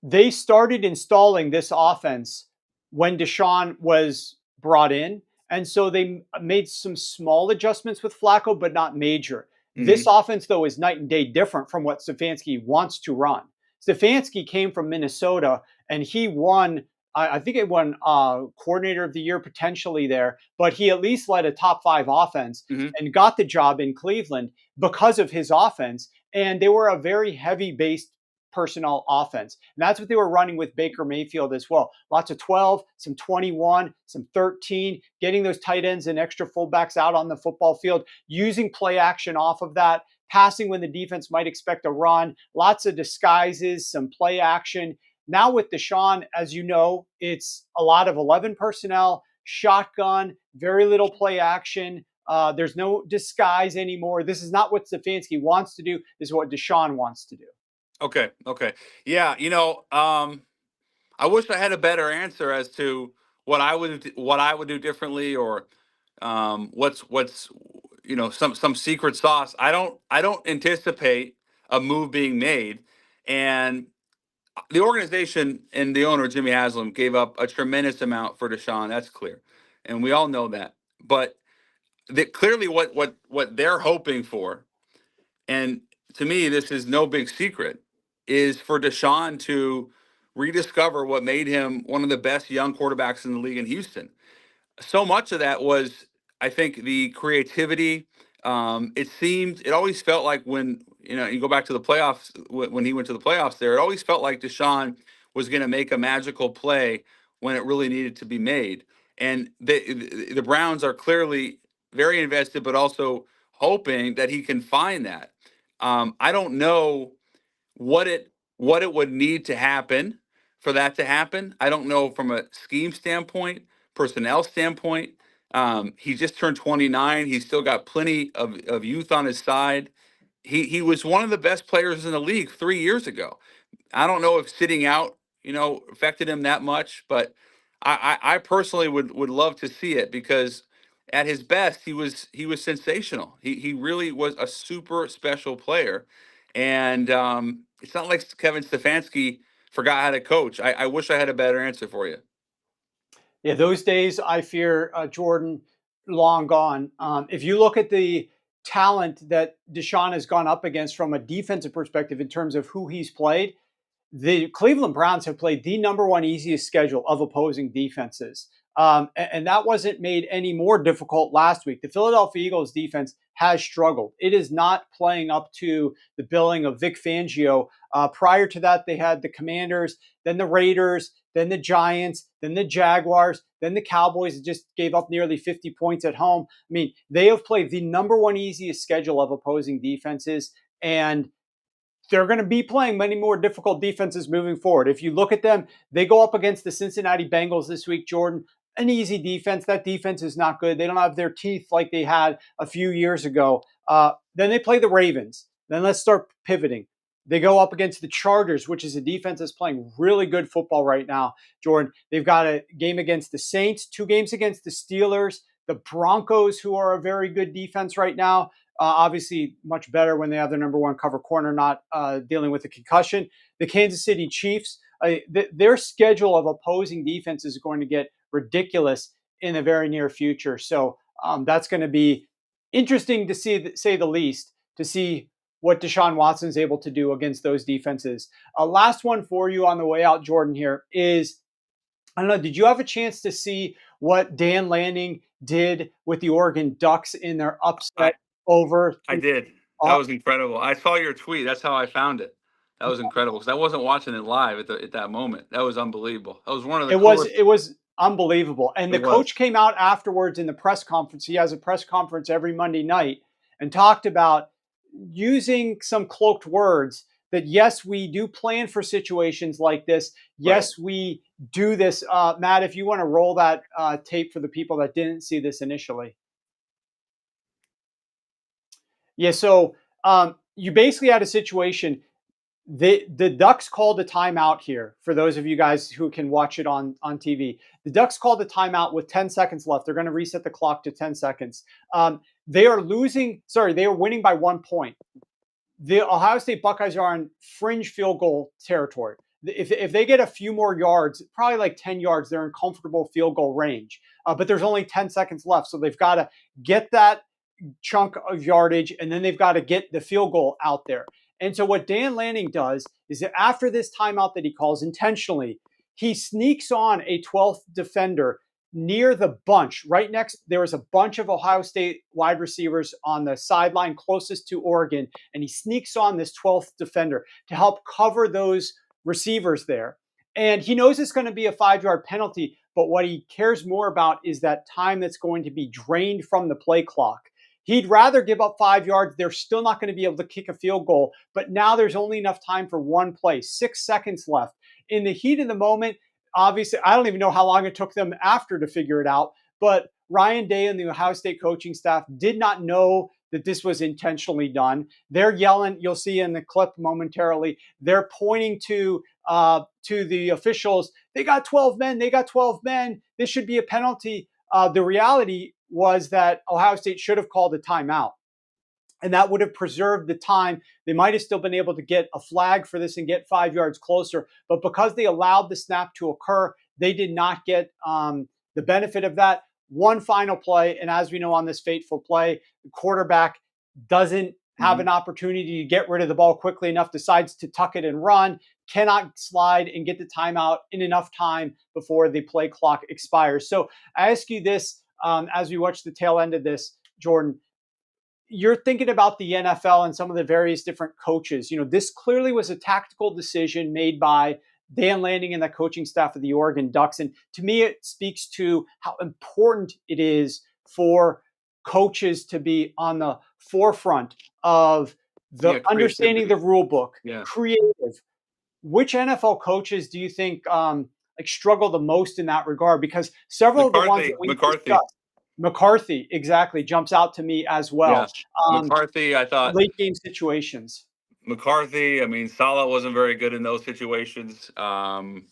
They started installing this offense when Deshaun was brought in. And so they made some small adjustments with Flacco, but not major. This Mm-hmm. offense, though, is night and day different from what Stefanski wants to run. Stefanski came from Minnesota and he won, I think it won coordinator of the year potentially there, but he at least led a top 5 offense Mm-hmm. and got the job in Cleveland because of his offense. And they were a very heavy based personnel offense. And that's what they were running with Baker Mayfield as well. Lots of 12, some 21, some 13, getting those tight ends and extra fullbacks out on the football field, using play action off of that, passing when the defense might expect a run, lots of disguises, some play action. Now with Deshaun, as you know, it's a lot of 11 personnel, shotgun, very little play action. There's no disguise anymore. This is not what Stefanski wants to do. This is what Deshaun wants to do. Okay. Okay. Yeah. I wish I had a better answer as to what I would do differently, or what's some secret sauce. I don't anticipate a move being made, and the organization and the owner Jimmy Haslam gave up a tremendous amount for Deshaun. That's clear, and we all know that. But clearly, what they're hoping for, and to me, this is no big secret, is for Deshaun to rediscover what made him one of the best young quarterbacks in the league in Houston. So much of that was, I think, the creativity. It always felt like when you go back to the playoffs, when he went to the playoffs there, it always felt like Deshaun was going to make a magical play when it really needed to be made. And the Browns are clearly very invested, but also hoping that he can find that. I don't know what it would need to happen for that to happen. I don't know from a scheme standpoint, personnel standpoint. He just turned 29. He's still got plenty of youth on his side. He was one of the best players in the league 3 years ago. I don't know if sitting out, affected him that much, but I personally would love to see it, because at his best he was sensational. He really was a super special player, and it's not like Kevin Stefanski forgot how to coach. I wish I had a better answer for you. Yeah, those days, I fear, Jordan, long gone. If you look at the talent that Deshaun has gone up against from a defensive perspective in terms of who he's played, the Cleveland Browns have played the number one easiest schedule of opposing defenses. And that wasn't made any more difficult last week. The Philadelphia Eagles defense has struggled. It is not playing up to the billing of Vic Fangio. Prior to that, they had the Commanders, then the Raiders, then the Giants, then the Jaguars, then the Cowboys that just gave up nearly 50 points at home. I mean, they have played the number one easiest schedule of opposing defenses. And they're going to be playing many more difficult defenses moving forward. If you look at them, they go up against the Cincinnati Bengals this week, Jordan. An easy defense. That defense is not good. They don't have their teeth like they had a few years ago. Then they play the Ravens. Then let's start pivoting. They go up against the Chargers, which is a defense that's playing really good football right now, Jordan. They've got a game against the Saints, 2 games against the Steelers, the Broncos, who are a very good defense right now. Obviously, much better when they have their number one cover corner not dealing with a concussion. The Kansas City Chiefs, their schedule of opposing defense is going to get ridiculous in the very near future. So that's going to be interesting to see, say the least, to see what Deshaun Watson is able to do against those defenses. Last one for you on the way out, Jordan, here is, I don't know, did you have a chance to see what Dan Lanning did with the Oregon Ducks in their upset over? I did. That was incredible. I saw your tweet. That's how I found it. That was incredible, because I wasn't watching it live at that moment. That was unbelievable. That was one of the coolest. It was unbelievable. And the It was. coach came out afterwards in the press conference. He has a press conference every Monday night, and talked about using some cloaked words, that yes, we do plan for situations like this. Yes, we do this. Matt, if you want to roll that tape for the people that didn't see this initially. Yeah, so you basically had a situation. The Ducks called a timeout here for those of you guys who can watch it on TV. The Ducks called a timeout with 10 seconds left. They're going to reset the clock to 10 seconds. They are winning by 1 point. The Ohio State Buckeyes are on fringe field goal territory. If they get a few more yards, probably like 10 yards, they're in comfortable field goal range. But there's only 10 seconds left. So they've got to get that chunk of yardage, and then they've got to get the field goal out there. And so what Dan Lanning does is that after this timeout that he calls intentionally, he sneaks on a 12th defender near the bunch. Right next, there was a bunch of Ohio State wide receivers on the sideline closest to Oregon, and he sneaks on this 12th defender to help cover those receivers there. And he knows it's going to be a 5-yard penalty, but what he cares more about is that time that's going to be drained from the play clock. He'd rather give up 5 yards. They're still not going to be able to kick a field goal, but now there's only enough time for one play, 6 seconds left. In the heat of the moment, obviously, I don't even know how long it took them after to figure it out, but Ryan Day and the Ohio State coaching staff did not know that this was intentionally done. They're yelling, you'll see in the clip momentarily, they're pointing to the officials. They got 12 men. They got 12 men. This should be a penalty. The reality was that Ohio State should have called a timeout, and that would have preserved the time. They might have still been able to get a flag for this and get 5 yards closer, but because they allowed the snap to occur, they did not get the benefit of that. One final play, and as we know on this fateful play, the quarterback doesn't have an opportunity to get rid of the ball quickly enough, decides to tuck it and run, cannot slide and get the timeout in enough time before the play clock expires. So I ask you this as we watch the tail end of this, Jordan, you're thinking about the NFL and some of the various different coaches. You know, this clearly was a tactical decision made by Dan Lanning and the coaching staff of the Oregon Ducks. And to me, it speaks to how important it is for coaches to be on the forefront of the understanding the rule book, creative. Which NFL coaches do you think struggle the most in that regard? Because several of the ones that we discussed, McCarthy exactly jumps out to me as well. McCarthy, I thought late game situations. McCarthy, I mean, Saleh wasn't very good in those situations. I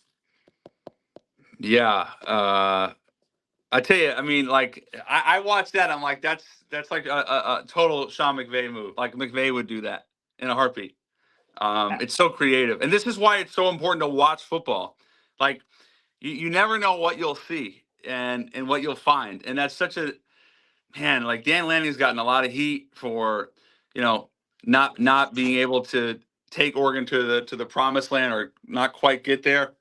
tell you, I mean, like I watched that. I'm like, that's like a total Sean McVay move. Like McVay would do that in a heartbeat. It's so creative, and this is why it's so important to watch football. Like you never know what you'll see and what you'll find, and that's such a man. Like Dan Lanning's gotten a lot of heat for not being able to take Oregon to the promised land or not quite get there.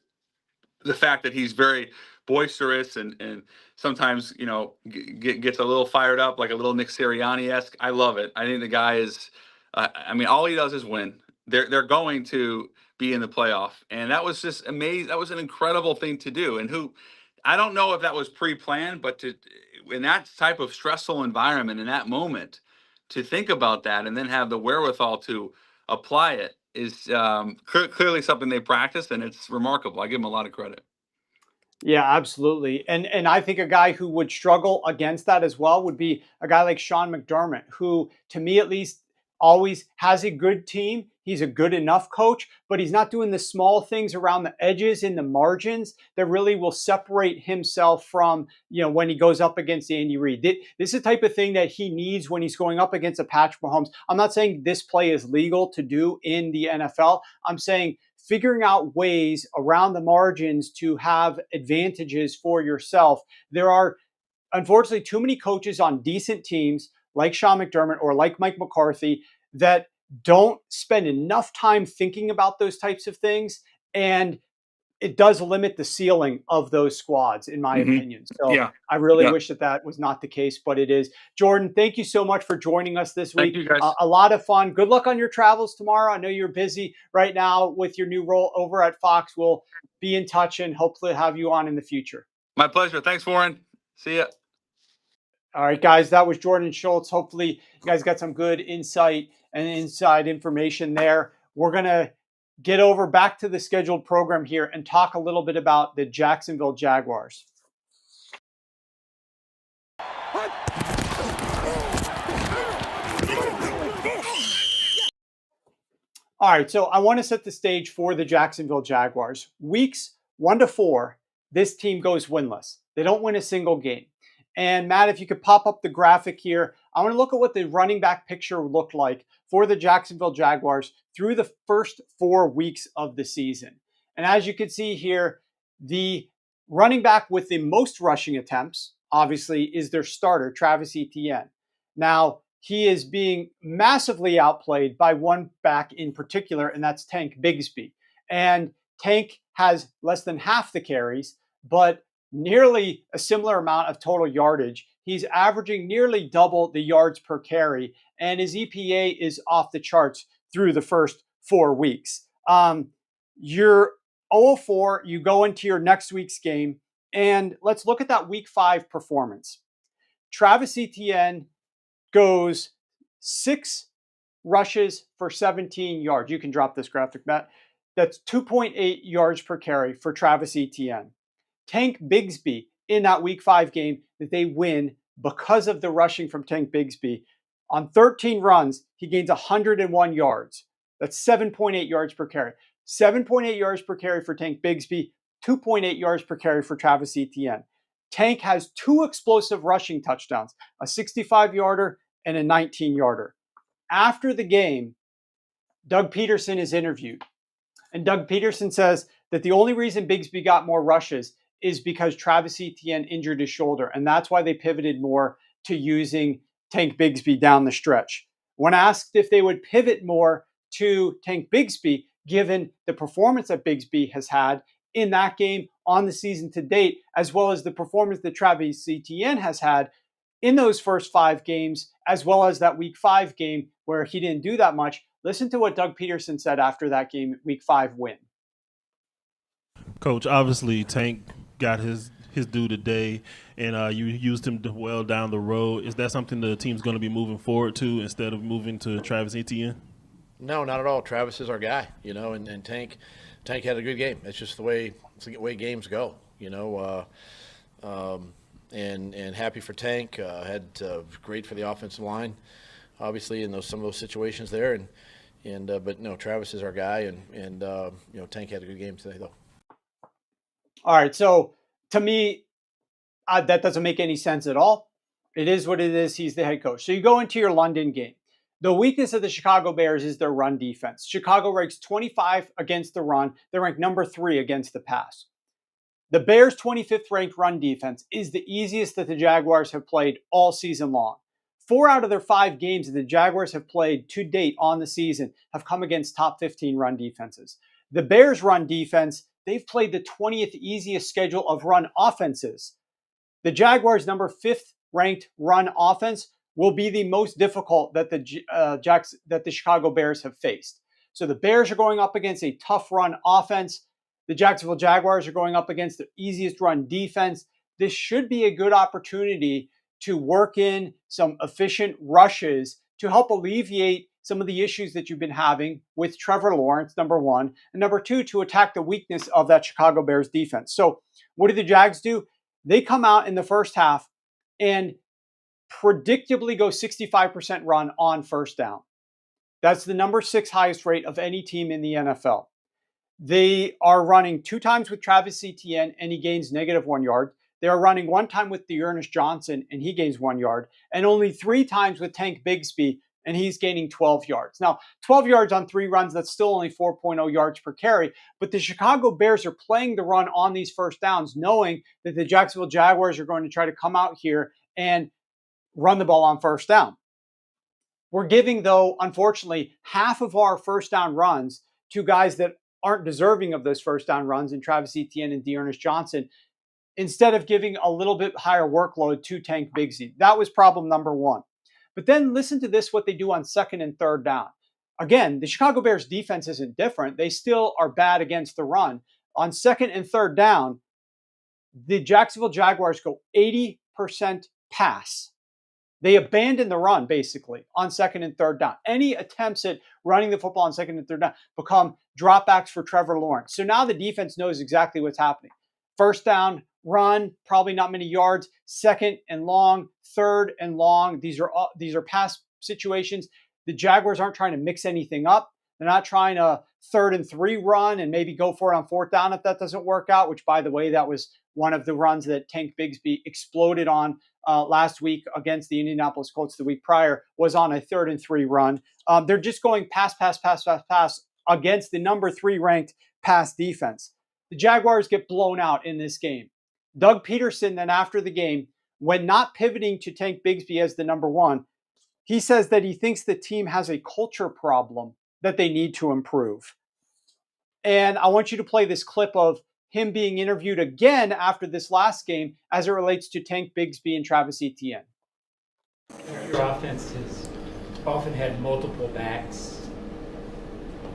The fact that he's very boisterous and sometimes gets a little fired up, like a little Nick Sirianni-esque. I love it. I think the guy is. I mean, all he does is win. They're going to be in the playoff, and that was just amazing. That was an incredible thing to do. And I don't know if that was pre-planned, but in that type of stressful environment in that moment, to think about that and then have the wherewithal to apply it is clearly something they practice, and it's remarkable. I give them a lot of credit. Yeah, absolutely. And I think a guy who would struggle against that as well would be a guy like Sean McDermott, who, to me at least, always has a good team. He's a good enough coach, but he's not doing the small things around the edges in the margins that really will separate himself from, when he goes up against Andy Reid. This is the type of thing that he needs when he's going up against a Patrick Mahomes. I'm not saying this play is legal to do in the NFL. I'm saying figuring out ways around the margins to have advantages for yourself. There are, unfortunately, too many coaches on decent teams like Sean McDermott or like Mike McCarthy that don't spend enough time thinking about those types of things. And it does limit the ceiling of those squads, in my opinion. So I really wish that was not the case, but it is. Jordan, thank you so much for joining us this week. Thank you, guys. A lot of fun. Good luck on your travels tomorrow. I know you're busy right now with your new role over at Fox. We'll be in touch and hopefully have you on in the future. My pleasure. Thanks, Warren. See ya. All right, guys, that was Jordan Schultz. Hopefully you guys got some good insight and inside information there. we're going to get over back to the scheduled program here and talk a little bit about the Jacksonville Jaguars. All right, so I want to set the stage for the Jacksonville Jaguars. Weeks 1 to 4, this team goes winless. They don't win a single game. And Matt, if you could pop up the graphic here, I want to look at what the running back picture looked like for the Jacksonville Jaguars through the first 4 weeks of the season. And as you can see here, the running back with the most rushing attempts, obviously, is their starter, Travis Etienne. Now, he is being massively outplayed by one back in particular, and that's Tank Bigsby. And Tank has less than half the carries, but nearly a similar amount of total yardage. He's averaging nearly double the yards per carry, and his EPA is off the charts through the first 4 weeks. You're 0-4, you go into your next week's game, and let's look at that week 5 performance. Travis Etienne goes 6 rushes for 17 yards. You can drop this graphic, Matt. That's 2.8 yards per carry for Travis Etienne. Tank Bigsby in that week 5 game that they win because of the rushing from Tank Bigsby. On 13 runs, he gains 101 yards. That's 7.8 yards per carry. 7.8 yards per carry for Tank Bigsby, 2.8 yards per carry for Travis Etienne. Tank has 2 explosive rushing touchdowns, a 65-yarder and a 19-yarder. After the game, Doug Peterson is interviewed. And Doug Peterson says that the only reason Bigsby got more rushes is because Travis Etienne injured his shoulder. And that's why they pivoted more to using Tank Bigsby down the stretch. When asked if they would pivot more to Tank Bigsby, given the performance that Bigsby has had in that game on the season to date, as well as the performance that Travis Etienne has had in those first 5 games, as well as that week 5 game where he didn't do that much. Listen to what Doug Peterson said after that game, week 5 win. Coach, obviously Tank got his due today, and you used him well down the road. Is that something the team's going to be moving forward to instead of moving to Travis Etienne? No, not at all. Travis is our guy, and Tank had a good game. It's just the way games go, and happy for Tank. Had great for the offensive line, obviously, in some of those situations there. But no, Travis is our guy, and Tank had a good game today, though. All right, so to me, that doesn't make any sense at all. It is what it is. He's the head coach. So you go into your London game. The weakness of the Chicago Bears is their run defense. Chicago ranks 25 against the run. They rank number 3 against the pass. The Bears' 25th ranked run defense is the easiest that the Jaguars have played all season long. 4 out of their 5 games that the Jaguars have played to date on the season have come against top 15 run defenses. The Bears' run defense, they've played the 20th easiest schedule of run offenses. The Jaguars' number 5th ranked run offense will be the most difficult that the Chicago Bears have faced. So the Bears are going up against a tough run offense. The Jacksonville Jaguars are going up against the easiest run defense. This should be a good opportunity to work in some efficient rushes to help alleviate some of the issues that you've been having with Trevor Lawrence, number 1, and number 2, to attack the weakness of that Chicago Bears defense. So what do the Jags do? They come out in the first half and predictably go 65% run on first down. That's the number 6 highest rate of any team in the NFL. They are running 2 times with Travis Etienne, and he gains -1 yard. They are running 1 time with Dearness Johnson, and he gains 1 yard. And only 3 times with Tank Bigsby, and he's gaining 12 yards. Now, 12 yards on 3 runs, that's still only 4.0 yards per carry. But the Chicago Bears are playing the run on these first downs, knowing that the Jacksonville Jaguars are going to try to come out here and run the ball on first down. We're giving, though, unfortunately, half of our first down runs to guys that aren't deserving of those first down runs in Travis Etienne and Dearness Johnson, instead of giving a little bit higher workload to Tank Bigsby. That was problem number 1. But then listen to this, what they do on 2nd and 3rd down. Again, the Chicago Bears defense isn't different. They still are bad against the run. On 2nd and 3rd down, the Jacksonville Jaguars go 80% pass. They abandon the run basically on second and third down. Any attempts at running the football on second and third down become dropbacks for Trevor Lawrence. So now the defense knows exactly what's happening. First down, run, probably not many yards. Second and long, third and long. These are pass situations. The Jaguars aren't trying to mix anything up. They're not trying to 3rd and 3 run and maybe go for it on 4th down if that doesn't work out, which, by the way, that was one of the runs that Tank Bigsby exploded on last week against the Indianapolis Colts the week prior, was on a 3rd and 3 run. They're just going pass against the number 3 ranked pass defense. The Jaguars get blown out in this game. Doug Peterson then after the game, when not pivoting to Tank Bigsby as the number 1, he says that he thinks the team has a culture problem that they need to improve. And I want you to play this clip of him being interviewed again after this last game as it relates to Tank Bigsby and Travis Etienne. Your offense has often had multiple backs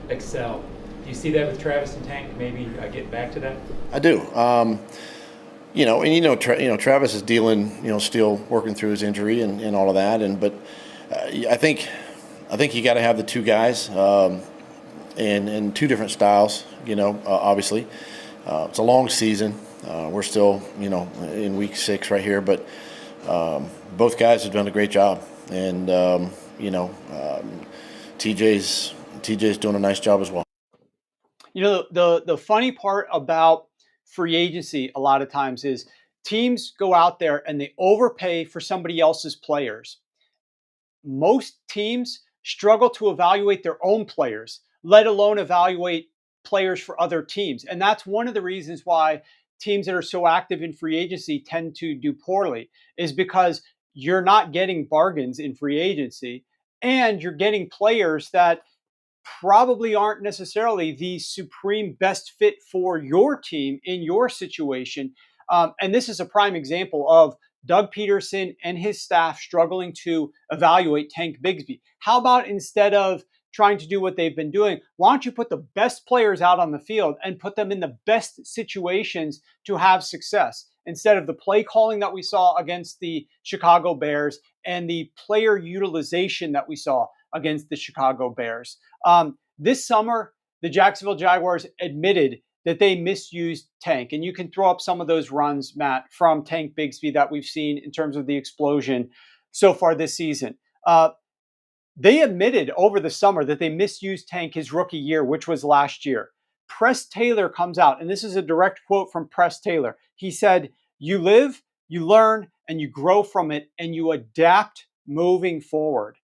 excel. Do you see that with Travis and Tank? Maybe get back to that? I do. Travis is dealing, still working through his injury and all of that. But I think you got to have the two guys in two different styles. Obviously, it's a long season. We're still, in week 6 right here, but both guys have done a great job, and TJ's doing a nice job as well. The funny part about free agency a lot of times is teams go out there and they overpay for somebody else's players. Most teams struggle to evaluate their own players, let alone evaluate players for other teams. And that's one of the reasons why teams that are so active in free agency tend to do poorly, is because you're not getting bargains in free agency and you're getting players that probably aren't necessarily the supreme best fit for your team in your situation. And this is a prime example of Doug Peterson and his staff struggling to evaluate Tank Bigsby. How about instead of trying to do what they've been doing, why don't you put the best players out on the field and put them in the best situations to have success, instead of the play calling that we saw against the Chicago Bears and the player utilization that we saw against the Chicago Bears. This summer, the Jacksonville Jaguars admitted that they misused Tank. And you can throw up some of those runs, Matt, from Tank Bigsby that we've seen in terms of the explosion so far this season. They admitted over the summer that they misused Tank his rookie year, which was last year. Press Taylor comes out, and this is a direct quote from Press Taylor. He said, "You live, you learn, and you grow from it, and you adapt moving forward."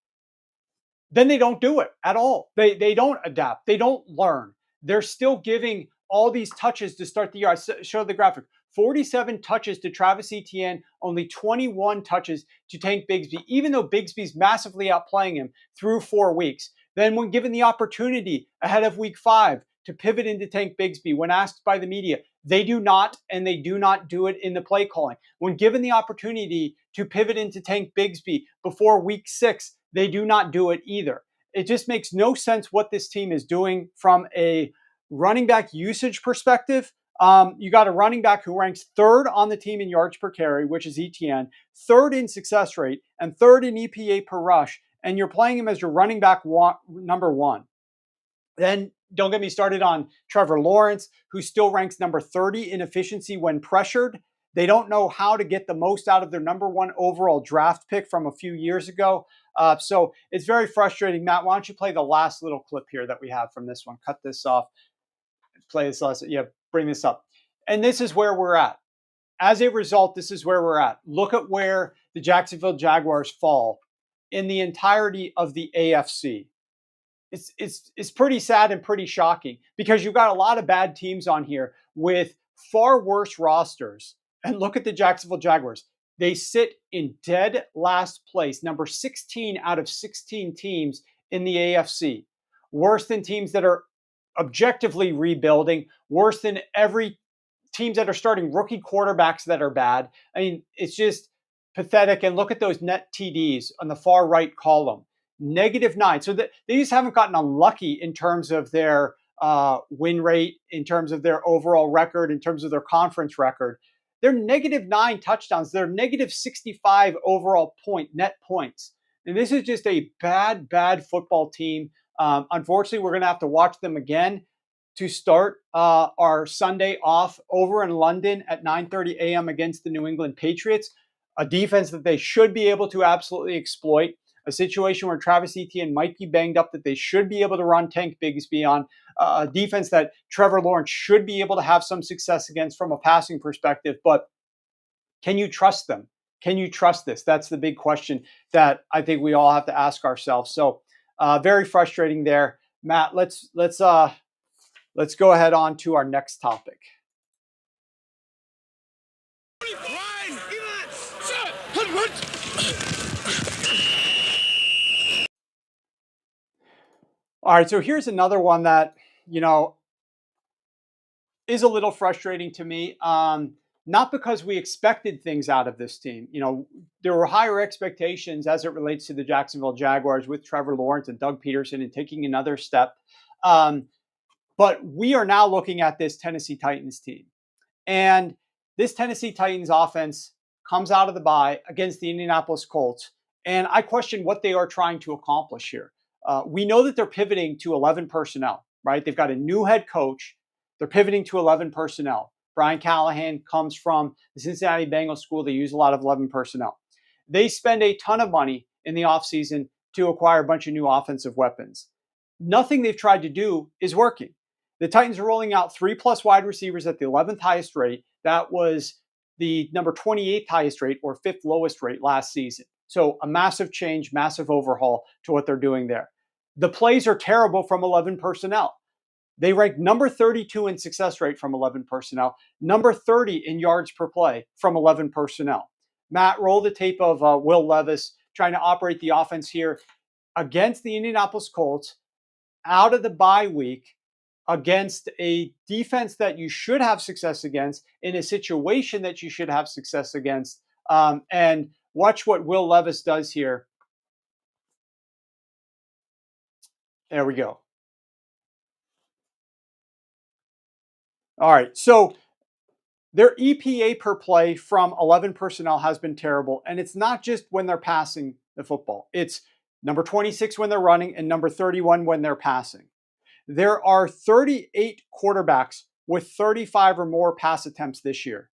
Then they don't do it at all. They don't adapt. They don't learn. They're still giving all these touches to start the year. I showed the graphic. 47 touches to Travis Etienne, only 21 touches to Tank Bigsby, even though Bigsby's massively outplaying him through 4 weeks. Then when given the opportunity ahead of week 5 to pivot into Tank Bigsby, when asked by the media, they do not, and they do not do it in the play calling. When given the opportunity to pivot into Tank Bigsby before week 6, they do not do it either. It just makes no sense what this team is doing from a running back usage perspective. You got a running back who ranks 3rd on the team in yards per carry, which is Etienne, 3rd in success rate, and 3rd in EPA per rush, and you're playing him as your running back number 1. Then don't get me started on Trevor Lawrence, who still ranks number 30 in efficiency when pressured. They don't know how to get the most out of their number 1 overall draft pick from a few years ago. So it's very frustrating. Matt, why don't you play the last little clip here that we have from this one? Cut this off. Play this last. Yeah, bring this up. And this is where we're at. As a result, this is where we're at. Look at where the Jacksonville Jaguars fall in the entirety of the AFC. It's pretty sad and pretty shocking, because you've got a lot of bad teams on here with far worse rosters. And look at the Jacksonville Jaguars. They sit in dead last place, number 16 out of 16 teams in the AFC. Worse than teams that are objectively rebuilding, worse than every teams that are starting rookie quarterbacks that are bad. I mean, it's just pathetic. And look at those net TDs on the far right column, -9. So they just haven't gotten unlucky in terms of their win rate, in terms of their overall record, in terms of their conference record. They're -9 touchdowns. They're -65 overall net points. And this is just a bad football team. Unfortunately, we're going to have to watch them again to start our Sunday off over in London at 9:30 a.m. against the New England Patriots, a defense that they should be able to absolutely exploit, a situation where Travis Etienne might be banged up that they should be able to run Tank Bigsby on, a defense that Trevor Lawrence should be able to have some success against from a passing perspective. But can you trust them? Can you trust this? That's the big question that I think we all have to ask ourselves. So very frustrating there. Matt, let's go ahead on to our next topic. All right, so here's another one that, is a little frustrating to me. Not because we expected things out of this team. There were higher expectations as it relates to the Jacksonville Jaguars with Trevor Lawrence and Doug Peterson and taking another step. But we are now looking at this Tennessee Titans team. And this Tennessee Titans offense comes out of the bye against the Indianapolis Colts. And I question what they are trying to accomplish here. We know that they're pivoting to 11 personnel, right? They've got a new head coach. They're pivoting to 11 personnel. Brian Callahan comes from the Cincinnati Bengals school. They use a lot of 11 personnel. They spend a ton of money in the offseason to acquire a bunch of new offensive weapons. Nothing they've tried to do is working. The Titans are rolling out 3+ wide receivers at the 11th highest rate. That was the number 28th highest rate or 5th lowest rate last season. So a massive change, massive overhaul to what they're doing there. The plays are terrible from 11 personnel. They rank number 32 in success rate from 11 personnel, number 30 in yards per play from 11 personnel. Matt, roll the tape of Will Levis trying to operate the offense here against the Indianapolis Colts out of the bye week against a defense that you should have success against in a situation that you should have success against. And watch what Will Levis does here. There we go. All right, so their EPA per play from 11 personnel has been terrible, and it's not just when they're passing the football. It's number 26 when they're running and number 31 when they're passing. There are 38 quarterbacks with 35 or more pass attempts this year.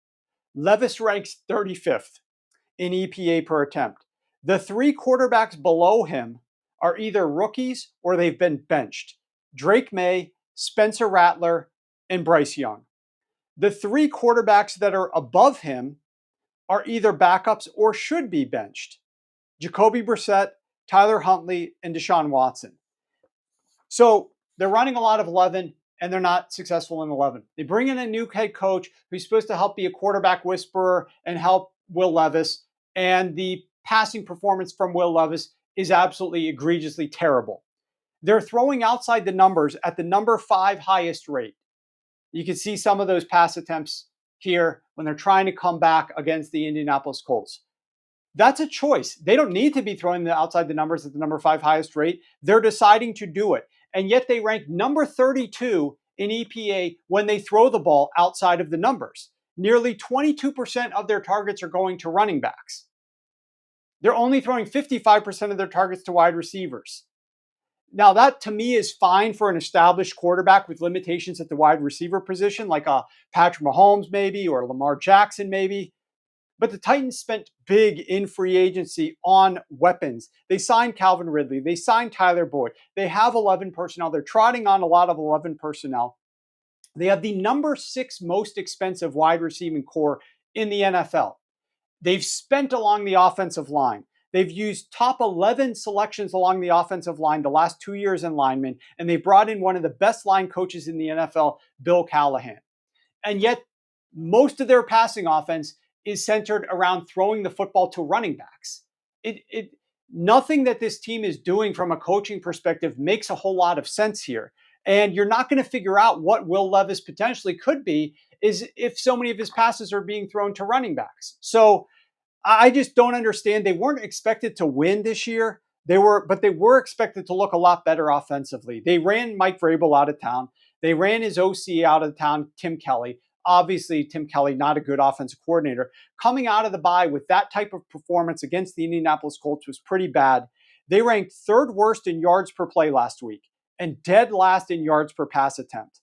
Levis ranks 35th in EPA per attempt. The 3 quarterbacks below him are either rookies or they've been benched. Drake May, Spencer Rattler, and Bryce Young. The 3 quarterbacks that are above him are either backups or should be benched. Jacoby Brissett, Tyler Huntley, and Deshaun Watson. So they're running a lot of 11, and they're not successful in 11. They bring in a new head coach who's supposed to help be a quarterback whisperer and help Will Levis, and the passing performance from Will Levis is absolutely egregiously terrible. They're throwing outside the numbers at the number 5 highest rate. You can see some of those pass attempts here when they're trying to come back against the Indianapolis Colts. That's a choice. They don't need to be throwing outside the numbers at the number 5 highest rate. They're deciding to do it. And yet they rank number 32 in EPA when they throw the ball outside of the numbers. Nearly 22% of their targets are going to running backs. They're only throwing 55% of their targets to wide receivers. Now, that to me is fine for an established quarterback with limitations at the wide receiver position, like a Patrick Mahomes maybe, or Lamar Jackson maybe. But the Titans spent big in free agency on weapons. They signed Calvin Ridley. They signed Tyler Boyd. They have 11 personnel. They're trotting on a lot of 11 personnel. They have the number 6 most expensive wide receiving core in the NFL. They've spent along the offensive line. They've used top 11 selections along the offensive line the last 2 years in linemen, and they brought in one of the best line coaches in the NFL, Bill Callahan. And yet, most of their passing offense is centered around throwing the football to running backs. Nothing that this team is doing from a coaching perspective makes a whole lot of sense here. And you're not going to figure out what Will Levis potentially could be is if so many of his passes are being thrown to running backs. So I just don't understand. They weren't expected to win this year. But they were expected to look a lot better offensively. They ran Mike Vrabel out of town. They ran his OC out of town, Tim Kelly. Obviously, Tim Kelly, not a good offensive coordinator. Coming out of the bye with that type of performance against the Indianapolis Colts was pretty bad. They ranked third worst in yards per play last week and dead last in yards per pass attempt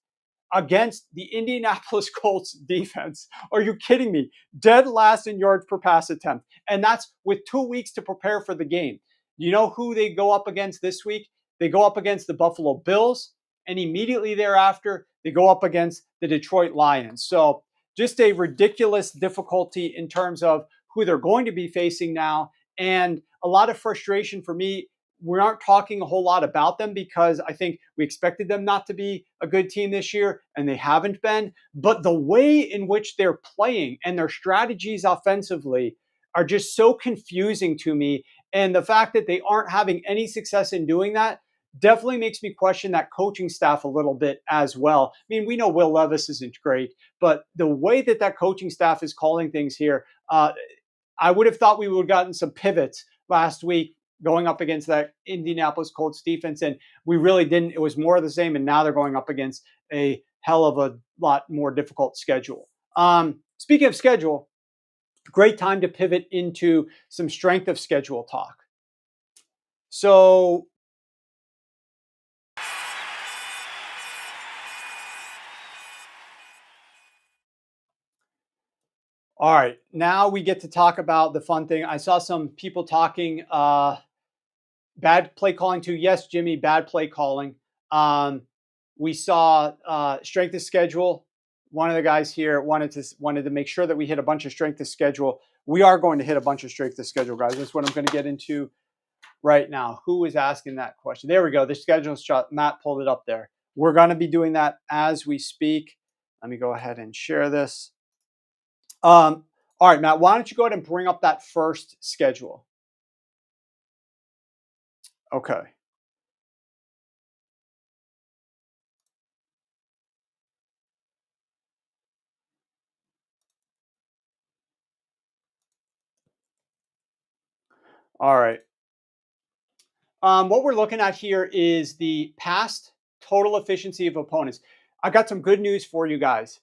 against the Indianapolis Colts defense. Are you kidding me? Dead last in yards per pass attempt. And that's with 2 weeks to prepare for the game. You know who they go up against this week? They go up against the Buffalo Bills, and immediately thereafter, they go up against the Detroit Lions. So just a ridiculous difficulty in terms of who they're going to be facing now, and a lot of frustration for me. We aren't talking a whole lot about them because I think we expected them not to be a good team this year, and they haven't been. But the way in which they're playing and their strategies offensively are just so confusing to me. And the fact that they aren't having any success in doing that definitely makes me question that coaching staff a little bit as well. I mean, we know Will Levis isn't great, but the way that that coaching staff is calling things here, I would have thought we would have gotten some pivots last week going up against that Indianapolis Colts defense, and we really didn't. It was more of the same, and now they're going up against a hell of a lot more difficult schedule. Speaking of schedule, great time to pivot into some strength of schedule talk. So all right, now we get to talk about the fun thing. I saw some people talking bad play calling too. Yes, Jimmy, bad play calling. We saw strength of schedule. One of the guys here wanted to make sure that we hit a bunch of strength of schedule. We are going to hit a bunch of strength of schedule, guys. That's what I'm going to get into right now. Who was asking that question? There we go. The schedule shot. Matt pulled it up there. We're going to be doing that as we speak. Let me go ahead and share this. All right, Matt, why don't you go ahead and bring up that first schedule? Okay. All right. What we're looking at here is the past total efficiency of opponents. I got some good news for you guys.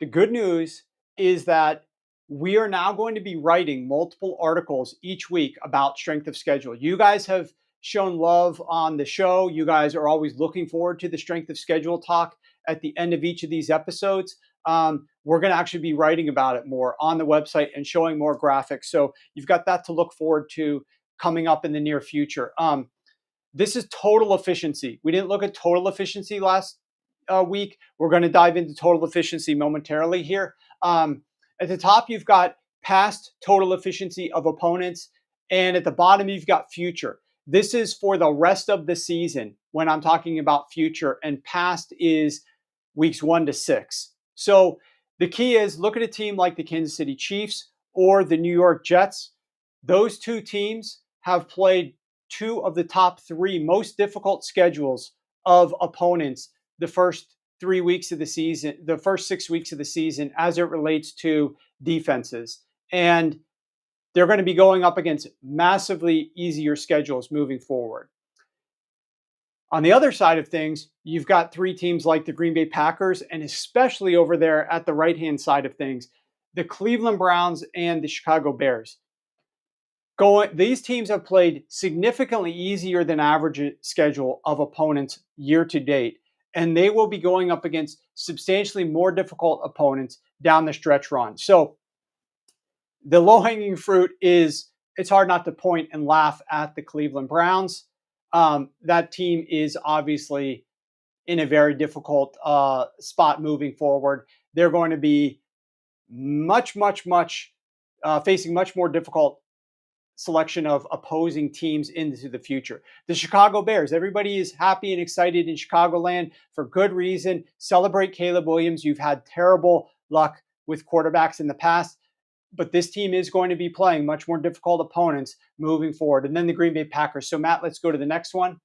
The good news is that we are now going to be writing multiple articles each week about strength of schedule. You guys have shown love on the show. You guys are always looking forward to the strength of schedule talk at the end of each of these episodes. We're going to actually be writing about it more on the website and showing more graphics. So you've got that to look forward to coming up in the near future. This is total efficiency. We didn't look at total efficiency last week. We're going to dive into total efficiency momentarily here. At the top, you've got past total efficiency of opponents. And at the bottom, you've got future. This is for the rest of the season when I'm talking about future, and past is weeks 1 to 6. So the key is look at a team like the Kansas City Chiefs or the New York Jets. Those two teams have played 2 of the top 3 most difficult schedules of opponents the first 3 weeks of the season, the first 6 weeks of the season as it relates to defenses. And they're going to be going up against massively easier schedules moving forward. On the other side of things, you've got 3 teams like the Green Bay Packers, and especially over there at the right-hand side of things, the Cleveland Browns and the Chicago Bears. These teams have played significantly easier than average schedule of opponents year to date, and they will be going up against substantially more difficult opponents down the stretch run. So the low-hanging fruit is it's hard not to point and laugh at the Cleveland Browns. That team is obviously in a very difficult spot moving forward. They're going to be facing much more difficult selection of opposing teams into the future. The Chicago Bears, everybody is happy and excited in Chicagoland for good reason. Celebrate Caleb Williams. You've had terrible luck with quarterbacks in the past, but this team is going to be playing much more difficult opponents moving forward. And then the Green Bay Packers. So Matt, let's go to the next one.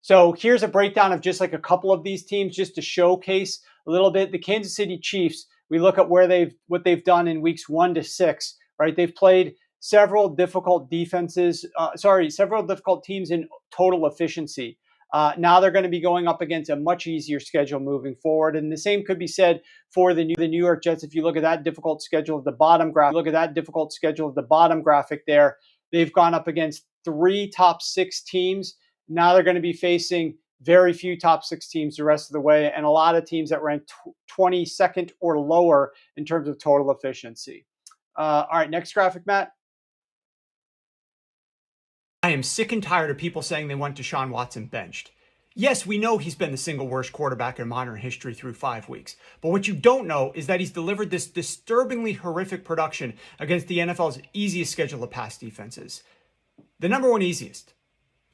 So here's a breakdown of just like a couple of these teams just to showcase a little bit. The Kansas City Chiefs, we look at what they've done in weeks 1 to 6, right? They've played several difficult teams in total efficiency. Now they're going to be going up against a much easier schedule moving forward. And the same could be said for the New York Jets. If you look at that difficult schedule of the bottom graphic there, they've gone up against 3 top 6 teams. Now they're going to be facing very few top 6 teams the rest of the way, and a lot of teams that rank 22nd or lower in terms of total efficiency. All right, next graphic, Matt. I am sick and tired of people saying they want Deshaun Watson benched. Yes, we know he's been the single worst quarterback in modern history through 5 weeks. But what you don't know is that he's delivered this disturbingly horrific production against the NFL's easiest schedule of pass defenses. The number one easiest.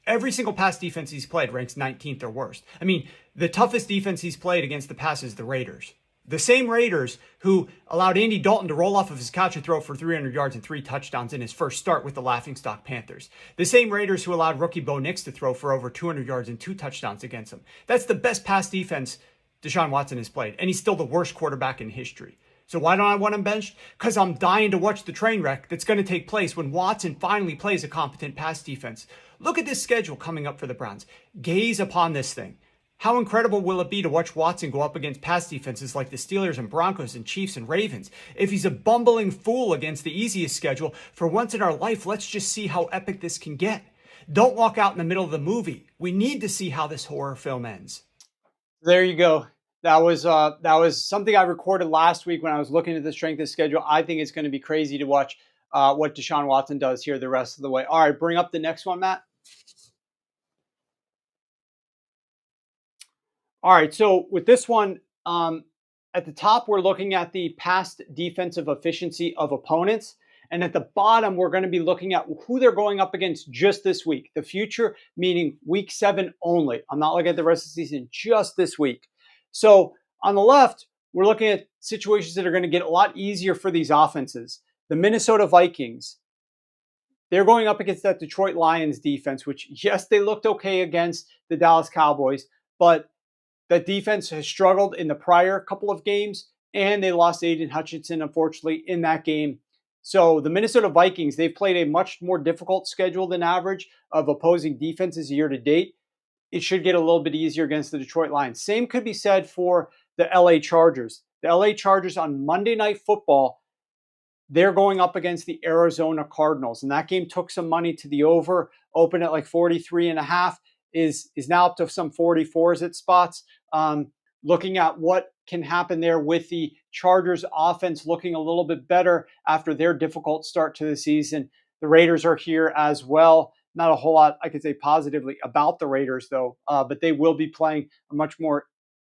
Every single pass defense he's played ranks 19th or worst. I mean, the toughest defense he's played against the pass is the Raiders. The same Raiders who allowed Andy Dalton to roll off of his couch and throw for 300 yards and 3 touchdowns in his first start with the laughingstock Panthers. The same Raiders who allowed rookie Bo Nix to throw for over 200 yards and 2 touchdowns against them. That's the best pass defense Deshaun Watson has played, and he's still the worst quarterback in history. So why don't I want him benched? Because I'm dying to watch the train wreck that's going to take place when Watson finally plays a competent pass defense. Look at this schedule coming up for the Browns. Gaze upon this thing. How incredible will it be to watch Watson go up against pass defenses like the Steelers and Broncos and Chiefs and Ravens? If he's a bumbling fool against the easiest schedule, for once in our life, let's just see how epic this can get. Don't walk out in the middle of the movie. We need to see how this horror film ends. There you go. That was something I recorded last week when I was looking at the strength of schedule. I think it's going to be crazy to watch what Deshaun Watson does here the rest of the way. All right, bring up the next one, Matt. All right, so with this one, at the top, we're looking at the past defensive efficiency of opponents. And at the bottom, we're going to be looking at who they're going up against just this week. The future, meaning week 7 only. I'm not looking at the rest of the season, just this week. So on the left, we're looking at situations that are going to get a lot easier for these offenses. The Minnesota Vikings, they're going up against that Detroit Lions defense, which, yes, they looked okay against the Dallas Cowboys, but that defense has struggled in the prior couple of games, and they lost Aiden Hutchinson, unfortunately, in that game. So the Minnesota Vikings, they've played a much more difficult schedule than average of opposing defenses year to date. It should get a little bit easier against the Detroit Lions. Same could be said for the LA Chargers. The LA Chargers on Monday Night Football, they're going up against the Arizona Cardinals. And that game took some money to the over, opened at like 43.5. Is now up to some 44s at spots. Looking at what can happen there with the Chargers offense looking a little bit better after their difficult start to the season. The Raiders are here as well. Not a whole lot I could say positively about the Raiders, though, but they will be playing a much more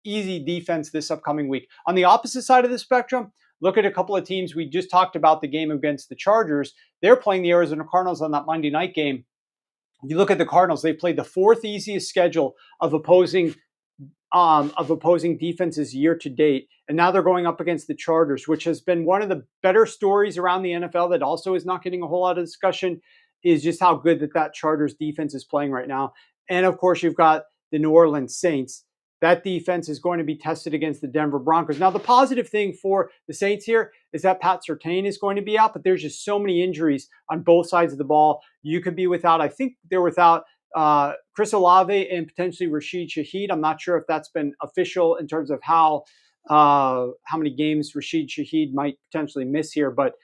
easy defense this upcoming week. On the opposite side of the spectrum, look at a couple of teams. We just talked about the game against the Chargers. They're playing the Arizona Cardinals on that Monday night game. You look at the Cardinals, they played the 4th easiest schedule of opposing defenses year to date. And now they're going up against the Chargers, which has been one of the better stories around the NFL that also is not getting a whole lot of discussion, is just how good that Chargers defense is playing right now. And of course, you've got the New Orleans Saints. That defense is going to be tested against the Denver Broncos. Now, the positive thing for the Saints here is that Pat Surtain is going to be out, but there's just so many injuries on both sides of the ball. You could be without, I think they're without Chris Olave and potentially Rashid Shaheed. I'm not sure if that's been official in terms of how many games Rashid Shaheed might potentially miss here, but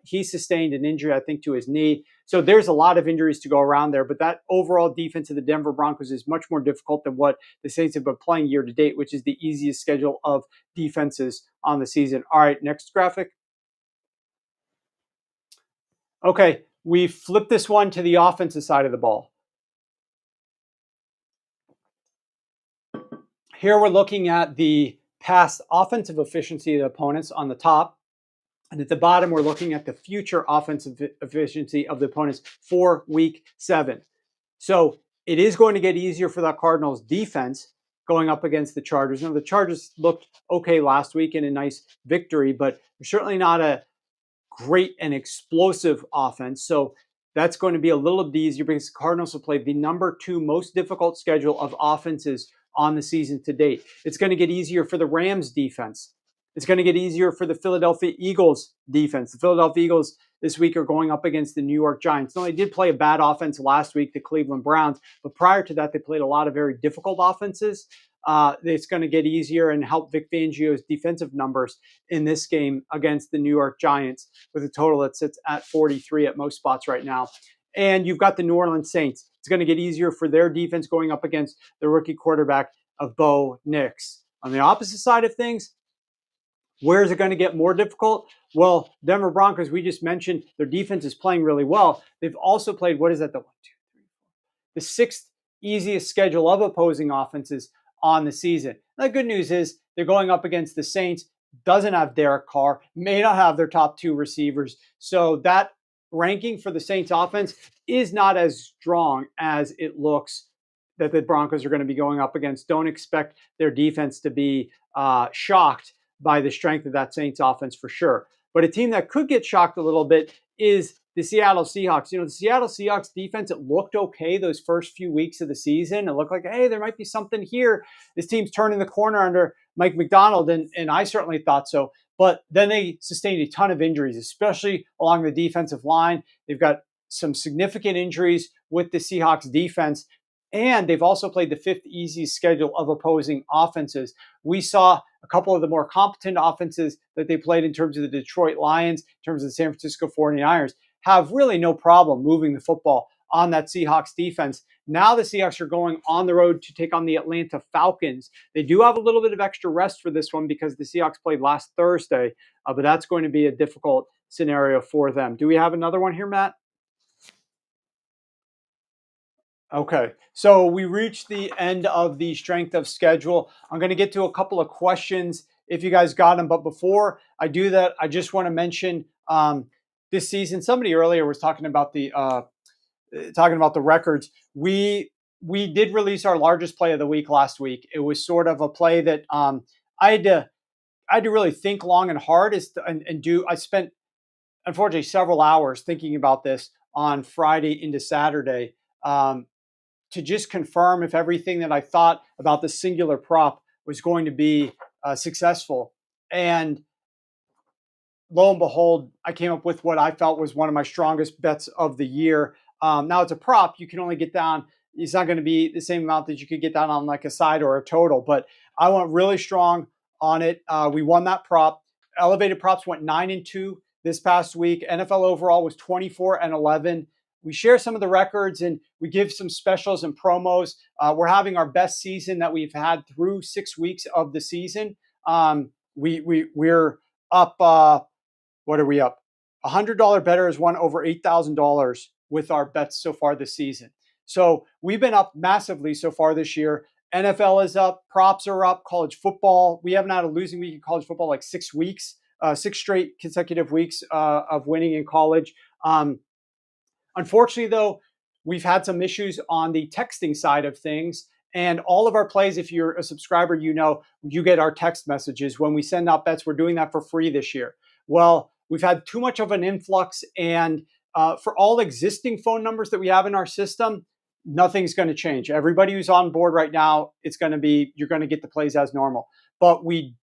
he sustained an injury, I think, to his knee. So there's a lot of injuries to go around there, but that overall defense of the Denver Broncos is much more difficult than what the Saints have been playing year to date, which is the easiest schedule of defenses on the season. All right, next graphic. Okay, we flip this one to the offensive side of the ball. Here we're looking at the past offensive efficiency of the opponents on the top. And at the bottom, we're looking at the future offensive efficiency of the opponents for week 7. So it is going to get easier for the Cardinals defense going up against the Chargers. Now, the Chargers looked okay last week in a nice victory, but certainly not a great and explosive offense. So that's going to be a little bit easier because the Cardinals will play the number 2 most difficult schedule of offenses on the season to date. It's going to get easier for the Rams defense. It's going to get easier for the Philadelphia Eagles defense. The Philadelphia Eagles this week are going up against the New York Giants. No, they did play a bad offense last week, the Cleveland Browns, but prior to that, they played a lot of very difficult offenses. It's going to get easier and help Vic Fangio's defensive numbers in this game against the New York Giants with a total that sits at 43 at most spots right now. And you've got the New Orleans Saints. It's going to get easier for their defense going up against the rookie quarterback of Bo Nix. On the opposite side of things, where is it going to get more difficult? Well, Denver Broncos, we just mentioned, their defense is playing really well. They've also played, the sixth easiest schedule of opposing offenses on the season. The good news is they're going up against the Saints, doesn't have Derek Carr, may not have their top two receivers. So that ranking for the Saints offense is not as strong as it looks that the Broncos are going to be going up against. Don't expect their defense to be shocked by the strength of that Saints offense for sure. But a team that could get shocked a little bit is the Seattle Seahawks. The Seattle Seahawks defense, it looked okay those first few weeks of the season. It looked like, hey, there might be something here. This team's turning the corner under Mike McDonald, and I certainly thought so. But then they sustained a ton of injuries, especially along the defensive line. They've got some significant injuries with the Seahawks defense, and they've also played the fifth easiest schedule of opposing offenses. We saw a couple of the more competent offenses that they played in terms of the Detroit Lions, in terms of the San Francisco 49ers, have really no problem moving the football on that Seahawks defense. Now the Seahawks are going on the road to take on the Atlanta Falcons. They do have a little bit of extra rest for this one because the Seahawks played last Thursday, but that's going to be a difficult scenario for them. Do we have another one here, Matt? Okay, so we reached the end of the strength of schedule. I'm going to get to a couple of questions if you guys got them. But before I do that, I just want to mention this season. Somebody earlier was talking about the records. We did release our largest play of the week last week. It was sort of a play that I had to really think long and hard I spent, unfortunately, several hours thinking about this on Friday into Saturday. To just confirm if everything that I thought about the singular prop was going to be successful. And lo and behold, I came up with what I felt was one of my strongest bets of the year. Now it's a prop. You can only get down. It's not going to be the same amount that you could get down on like a side or a total, but I went really strong on it. We won that prop. Elevated props went 9-2 this past week. NFL overall was 24-11. We share some of the records and we give some specials and promos. We're having our best season that we've had through 6 weeks of the season. We're up. What are we up? $100 better has won over $8,000 with our bets so far this season. So we've been up massively so far this year. NFL is up. Props are up. College football. We haven't had a losing week in college football like 6 weeks, 6 straight consecutive weeks of winning in college. Unfortunately, though, we've had some issues on the texting side of things. And all of our plays, if you're a subscriber, you get our text messages. When we send out bets, we're doing that for free this year. Well, we've had too much of an influx. And for all existing phone numbers that we have in our system, nothing's going to change. Everybody who's on board right now, you're going to get the plays as normal. But we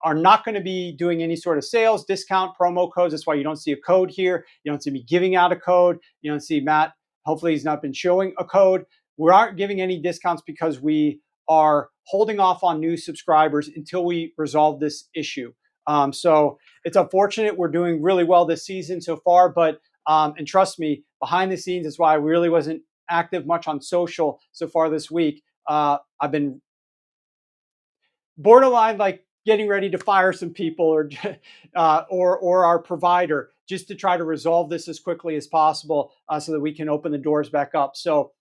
are not going to be doing any sort of sales, discount, promo codes. That's why you don't see a code here. You don't see me giving out a code. You don't see Matt. Hopefully he's not been showing a code. We aren't giving any discounts because we are holding off on new subscribers until we resolve this issue. So it's unfortunate. We're doing really well this season so far, but and trust me, behind the scenes, that's why I really wasn't active much on social so far this week. I've been borderline like getting ready to fire some people or our provider just to try to resolve this as quickly as possible so that we can open the doors back up. So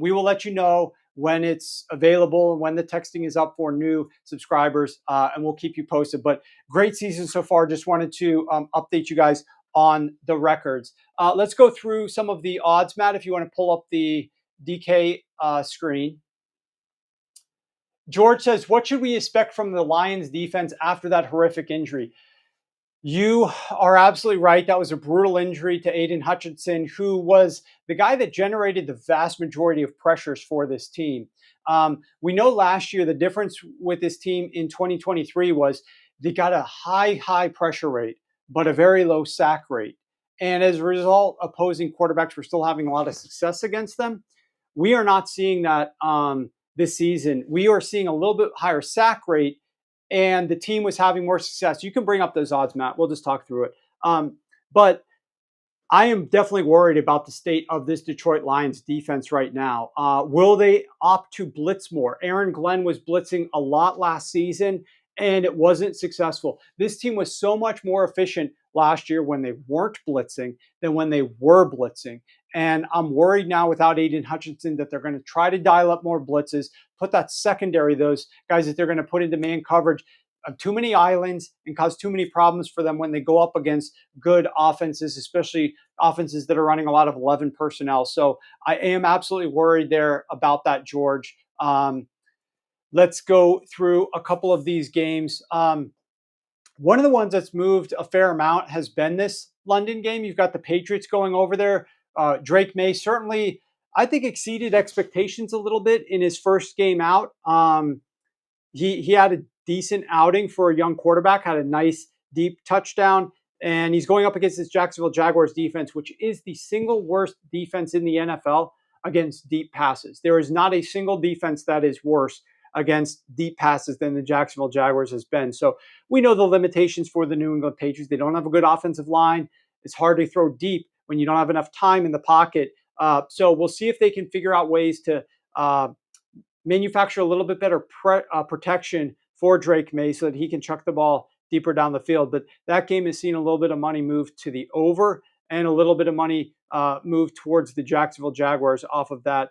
we will let you know when it's available and when the texting is up for new subscribers, and we'll keep you posted. But great season so far. Just wanted to update you guys on the records. Let's go through some of the odds, Matt, if you want to pull up the DK screen. George says, what should we expect from the Lions defense after that horrific injury? You are absolutely right. That was a brutal injury to Aiden Hutchinson, who was the guy that generated the vast majority of pressures for this team. We know last year the difference with this team in 2023 was they got a high pressure rate, but a very low sack rate. And as a result, opposing quarterbacks were still having a lot of success against them. We are not seeing that this season. We are seeing a little bit higher sack rate, and the team was having more success. You can bring up those odds, Matt. We'll just talk through it. But I am definitely worried about the state of this Detroit Lions defense right now. Will they opt to blitz more? Aaron Glenn was blitzing a lot last season, and it wasn't successful. This team was so much more efficient last year when they weren't blitzing than when they were blitzing. And I'm worried now without Aiden Hutchinson that they're going to try to dial up more blitzes, put that secondary, those guys that they're going to put into man coverage, too many islands, and cause too many problems for them when they go up against good offenses, especially offenses that are running a lot of 11 personnel. So I am absolutely worried there about that, George. Let's go through a couple of these games. One of the ones that's moved a fair amount has been this London game. You've got the Patriots going over there. Drake May certainly, I think, exceeded expectations a little bit in his first game out. He had a decent outing for a young quarterback, had a nice deep touchdown, and he's going up against this Jacksonville Jaguars defense, which is the single worst defense in the NFL against deep passes. There is not a single defense that is worse against deep passes than the Jacksonville Jaguars has been. So we know the limitations for the New England Patriots. They don't have a good offensive line. It's hard to throw deep when you don't have enough time in the pocket. So we'll see if they can figure out ways to manufacture a little bit better protection for Drake May so that he can chuck the ball deeper down the field. But that game has seen a little bit of money move to the over and a little bit of money move towards the Jacksonville Jaguars off of that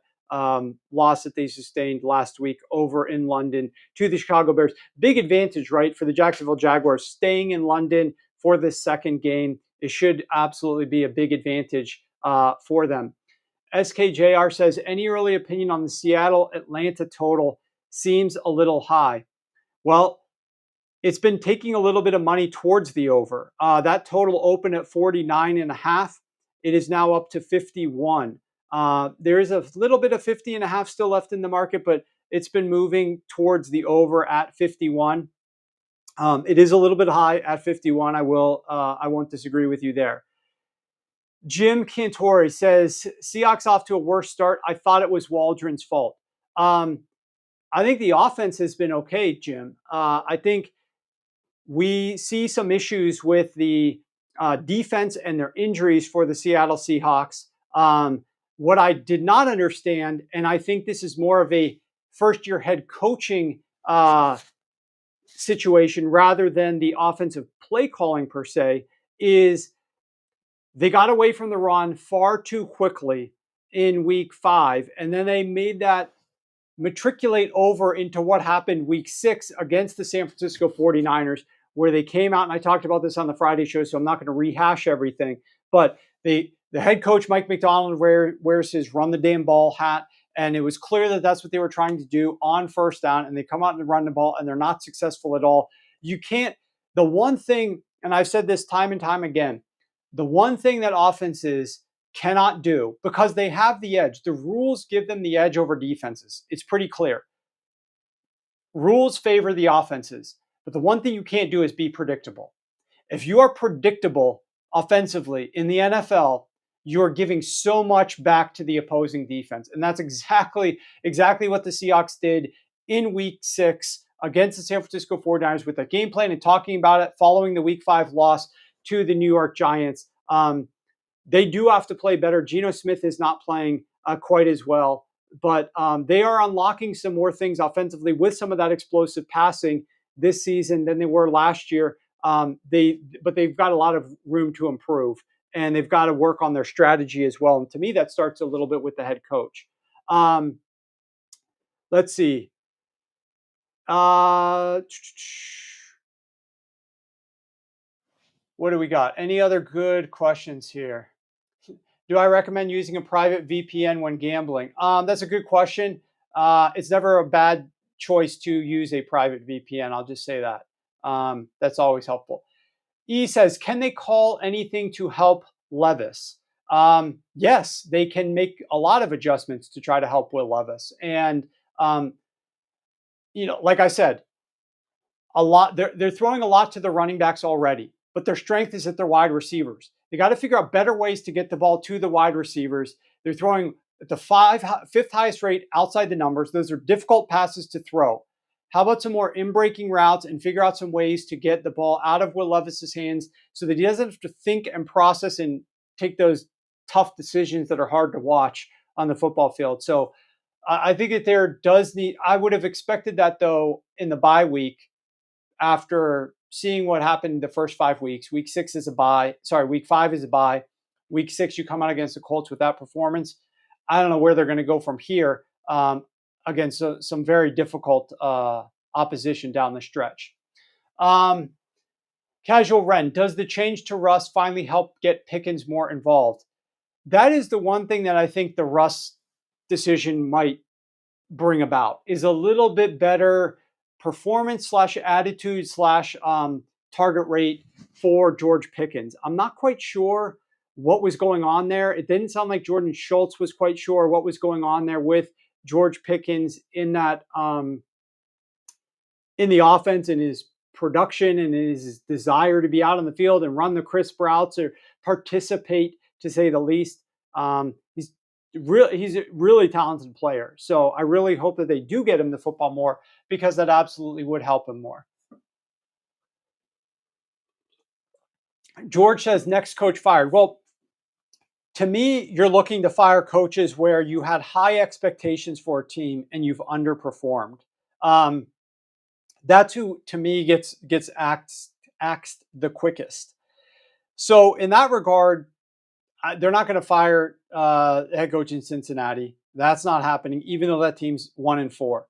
loss that they sustained last week over in London to the Chicago Bears. Big advantage, right, for the Jacksonville Jaguars staying in London for this second game. It should absolutely be a big advantage for them. SKJR says, any early opinion on the Seattle-Atlanta total? Seems a little high. Well, it's been taking a little bit of money towards the over. That total opened at 49.5. It is now up to 51. There is a little bit of 50.5 still left in the market, but it's been moving towards the over at 51. It is a little bit high at 51. I won't disagree with you there. Jim Cantori says, Seahawks off to a worse start. I thought it was Waldron's fault. I think the offense has been okay, Jim. I think we see some issues with the defense and their injuries for the Seattle Seahawks. What I did not understand, and I think this is more of a first-year head coaching situation rather than the offensive play calling per se, is they got away from the run far too quickly in week 5, and then they made that matriculate over into what happened week 6 against the San Francisco 49ers, where they came out, and I talked about this on the Friday show, so I'm not going to rehash everything, but the head coach, Mike McDonald, wears his run the damn ball hat, and it was clear that that's what they were trying to do on first down, and they come out and run the ball, and they're not successful at all. You can't, the one thing, and I've said this time and time again, the one thing that offenses cannot do, because they have the edge, the rules give them the edge over defenses. It's pretty clear. Rules favor the offenses, but the one thing you can't do is be predictable. If you are predictable offensively in the NFL, you're giving so much back to the opposing defense. And that's exactly what the Seahawks did in week 6 against the San Francisco 49ers with their game plan and talking about it following the week 5 loss to the New York Giants. They do have to play better. Geno Smith is not playing quite as well, but they are unlocking some more things offensively with some of that explosive passing this season than they were last year. But they've got a lot of room to improve, and they've got to work on their strategy as well. And to me, that starts a little bit with the head coach. Let's see. What do we got? Any other good questions here? Do I recommend using a private VPN when gambling? That's a good question. It's never a bad choice to use a private VPN. I'll just say that. That's always helpful. E says, can they call anything to help Levis? Yes, they can make a lot of adjustments to try to help Will Levis. And, like I said, a lot. They're throwing a lot to the running backs already, but their strength is at their wide receivers. They got to figure out better ways to get the ball to the wide receivers. They're throwing at the fifth highest rate outside the numbers. Those are difficult passes to throw. How about some more in-breaking routes and figure out some ways to get the ball out of Will Levis's hands so that he doesn't have to think and process and take those tough decisions that are hard to watch on the football field. So I think that there does need, I would have expected that though in the bye week after seeing what happened the first 5 weeks. Week 6 is a bye. Sorry, week 5 is a bye. Week 6, you come out against the Colts with that performance. I don't know where they're going to go from here against some very difficult opposition down the stretch. Casual Ren, does the change to Russ finally help get Pickens more involved? That is the one thing that I think the Russ decision might bring about, is a little bit better performance / attitude / target rate for George Pickens. I'm not quite sure what was going on there. It didn't sound like Jordan Schultz was quite sure what was going on there with George Pickens in that in the offense and his production and his desire to be out on the field and run the crisp routes or participate, to say the least. He's a really talented player. So I really hope that they do get him the football more, because that absolutely would help him more. George says, next coach fired. Well, to me, you're looking to fire coaches where you had high expectations for a team and you've underperformed. That's who, to me, gets axed the quickest. So in that regard, they're not going to fire head coach in Cincinnati. That's not happening, even though that team's 1-4.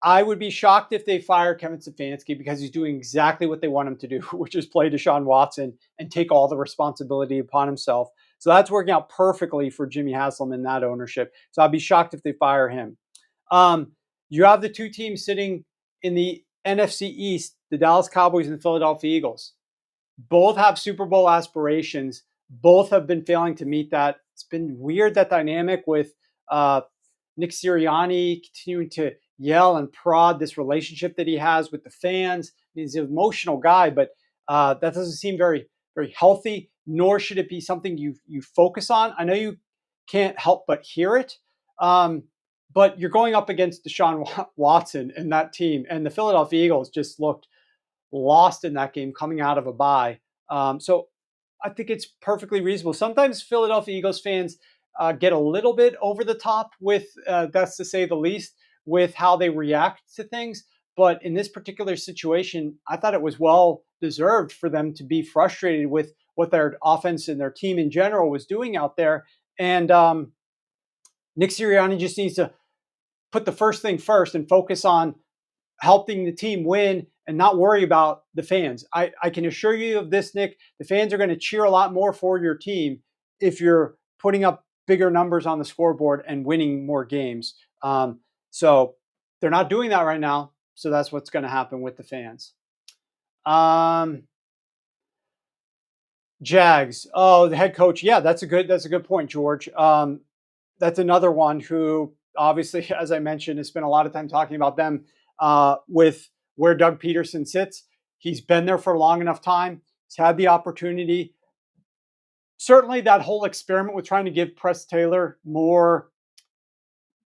I would be shocked if they fire Kevin Stefanski, because he's doing exactly what they want him to do, which is play Deshaun Watson and take all the responsibility upon himself. So that's working out perfectly for Jimmy Haslam and that ownership. So I'd be shocked if they fire him. You have the two teams sitting in the NFC East, the Dallas Cowboys and the Philadelphia Eagles. Both have Super Bowl aspirations. Both have been failing to meet that. It's been weird, that dynamic with Nick Sirianni continuing to yell and prod this relationship that he has with the fans. He's an emotional guy, but that doesn't seem very, very healthy, nor should it be something you focus on. I know you can't help but hear it, but you're going up against Deshaun Watson and that team, and the Philadelphia Eagles just looked lost in that game coming out of a bye. So I think it's perfectly reasonable. Sometimes Philadelphia Eagles fans get a little bit over the top with, that's to say the least, with how they react to things. But in this particular situation, I thought it was well deserved for them to be frustrated with what their offense and their team in general was doing out there. And Nick Sirianni just needs to put the first thing first and focus on helping the team win and not worry about the fans. I can assure you of this, Nick, the fans are going to cheer a lot more for your team if you're putting up bigger numbers on the scoreboard and winning more games. So they're not doing that right now. So that's what's going to happen with the fans. Jags. Oh, the head coach. Yeah, that's a good point, George. That's another one who, obviously, as I mentioned, has spent a lot of time talking about them with where Doug Peterson sits. He's been there for a long enough time. He's had the opportunity. Certainly that whole experiment with trying to give Press Taylor more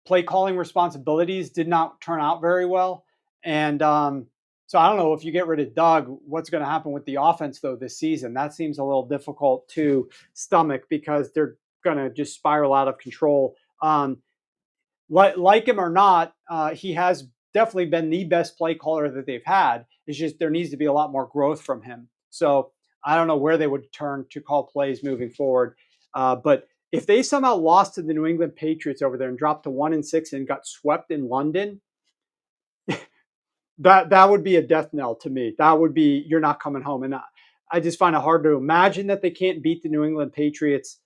play calling responsibilities did not turn out very well. And so I don't know if you get rid of Doug, what's going to happen with the offense, though, this season. That seems a little difficult to stomach because they're going to just spiral out of control. Like him or not, he has definitely been the best play caller that they've had. It's just there needs to be a lot more growth from him. So I don't know where they would turn to call plays moving forward. But if they somehow lost to the New England Patriots over there and dropped to 1-6 and got swept in London, that would be a death knell to me. That would be, you're not coming home. And I just find it hard to imagine that they can't beat the New England Patriots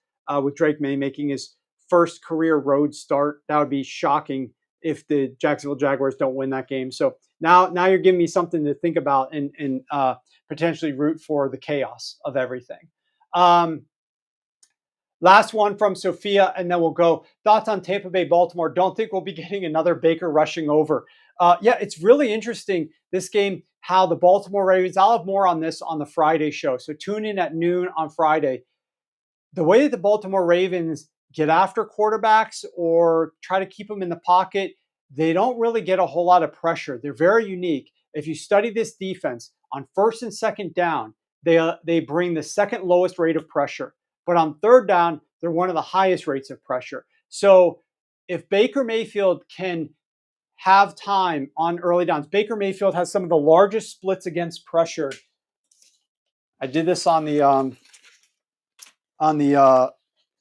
with Drake May making his first career road start. That would be shocking if the Jacksonville Jaguars don't win that game. So now you're giving me something to think about and potentially root for the chaos of everything. Last one from Sophia, and then we'll go. Thoughts on Tampa Bay, Baltimore? Don't think we'll be getting another Baker rushing over. Yeah, it's really interesting. This game, how the Baltimore Ravens, I'll have more on this on the Friday show. So tune in at noon on Friday. The way that the Baltimore Ravens get after quarterbacks or try to keep them in the pocket, they don't really get a whole lot of pressure. They're very unique. If you study this defense, on first and second down, they bring the second lowest rate of pressure. But on third down, they're one of the highest rates of pressure. So if Baker Mayfield can have time on early downs, Baker Mayfield has some of the largest splits against pressure. I did this on the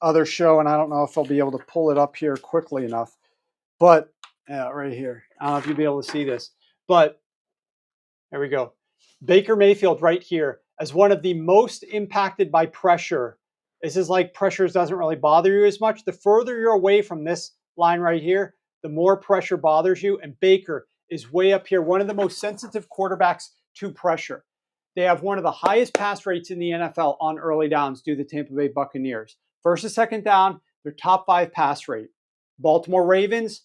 other show, and I don't know if I'll be able to pull it up here quickly enough. But right here, I don't know if you'll be able to see this. But there we go. Baker Mayfield right here as one of the most impacted by pressure. This is like pressure doesn't really bother you as much. The further you're away from this line right here, the more pressure bothers you. And Baker is way up here, one of the most sensitive quarterbacks to pressure. They have one of the highest pass rates in the NFL on early downs due to the Tampa Bay Buccaneers. First and second down, their top 5 pass rate. Baltimore Ravens,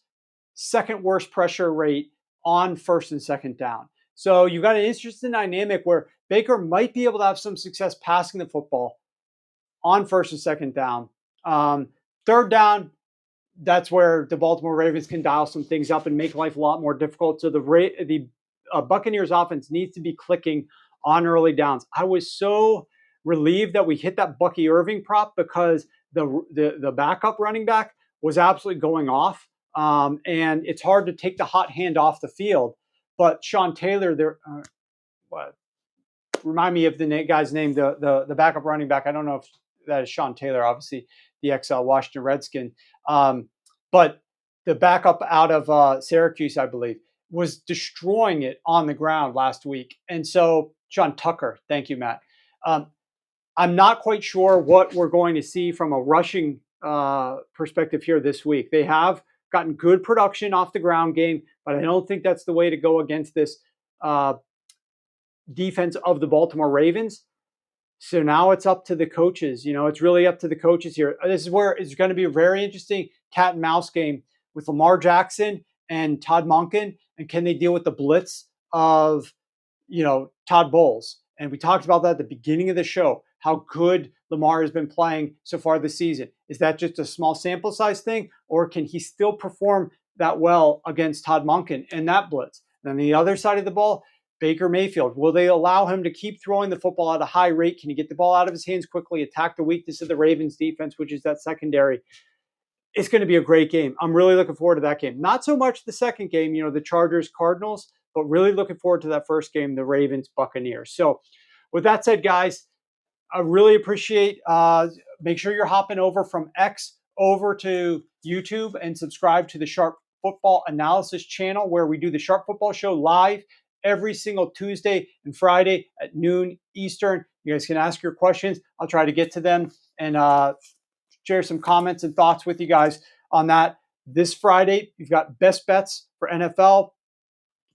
second worst pressure rate on first and second down. So you've got an interesting dynamic where Baker might be able to have some success passing the football on first and second down. Third down, that's where the Baltimore Ravens can dial some things up and make life a lot more difficult. So the Buccaneers offense needs to be clicking on early downs. I was so relieved that we hit that Bucky Irving prop because the backup running back was absolutely going off. And it's hard to take the hot hand off the field. But Sean Taylor, remind me of the guy's name, the backup running back. I don't know if that is Sean Taylor, obviously the ex-Washington Redskin. But the backup out of Syracuse, I believe, was destroying it on the ground last week. And so Sean Tucker, thank you, Matt. I'm not quite sure what we're going to see from a rushing perspective here this week. They have gotten good production off the ground game, but I don't think that's the way to go against this defense of the Baltimore Ravens. So now it's up to the coaches. It's really up to the coaches here. This is where it's going to be a very interesting cat and mouse game with Lamar Jackson and Todd Monken. And can they deal with the blitz of, Todd Bowles? And we talked about that at the beginning of the show, how good Lamar has been playing so far this season. Is that just a small sample size thing, or can he still perform that well against Todd Monken and that blitz? And on the other side of the ball, Baker Mayfield, will they allow him to keep throwing the football at a high rate? Can he get the ball out of his hands quickly, attack the weakness of the Ravens defense, which is that secondary? It's going to be a great game. I'm really looking forward to that game. Not so much the second game, the Chargers-Cardinals, but really looking forward to that first game, the Ravens-Buccaneers. So with that said, guys, I really appreciate, make sure you're hopping over from X over to YouTube and subscribe to the Sharp Football Analysis channel, where we do the Sharp Football Show live every single Tuesday and Friday at noon Eastern. You guys can ask your questions. I'll try to get to them and share some comments and thoughts with you guys on that. This Friday, you've got best bets for NFL,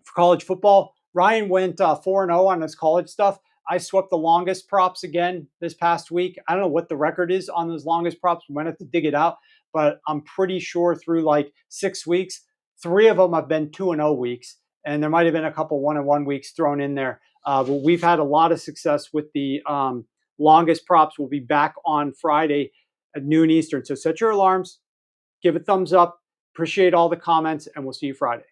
for college football. Ryan went 4-0 on his college stuff. I swept the longest props again this past week. I don't know what the record is on those longest props. We might have to dig it out, but I'm pretty sure through like 6 weeks, 3 of them have been 2-0 weeks. And there might have been a couple 1-1 weeks thrown in there. But we've had a lot of success with the longest props. We'll be back on Friday at noon Eastern. So set your alarms, give a thumbs up. Appreciate all the comments, and we'll see you Friday.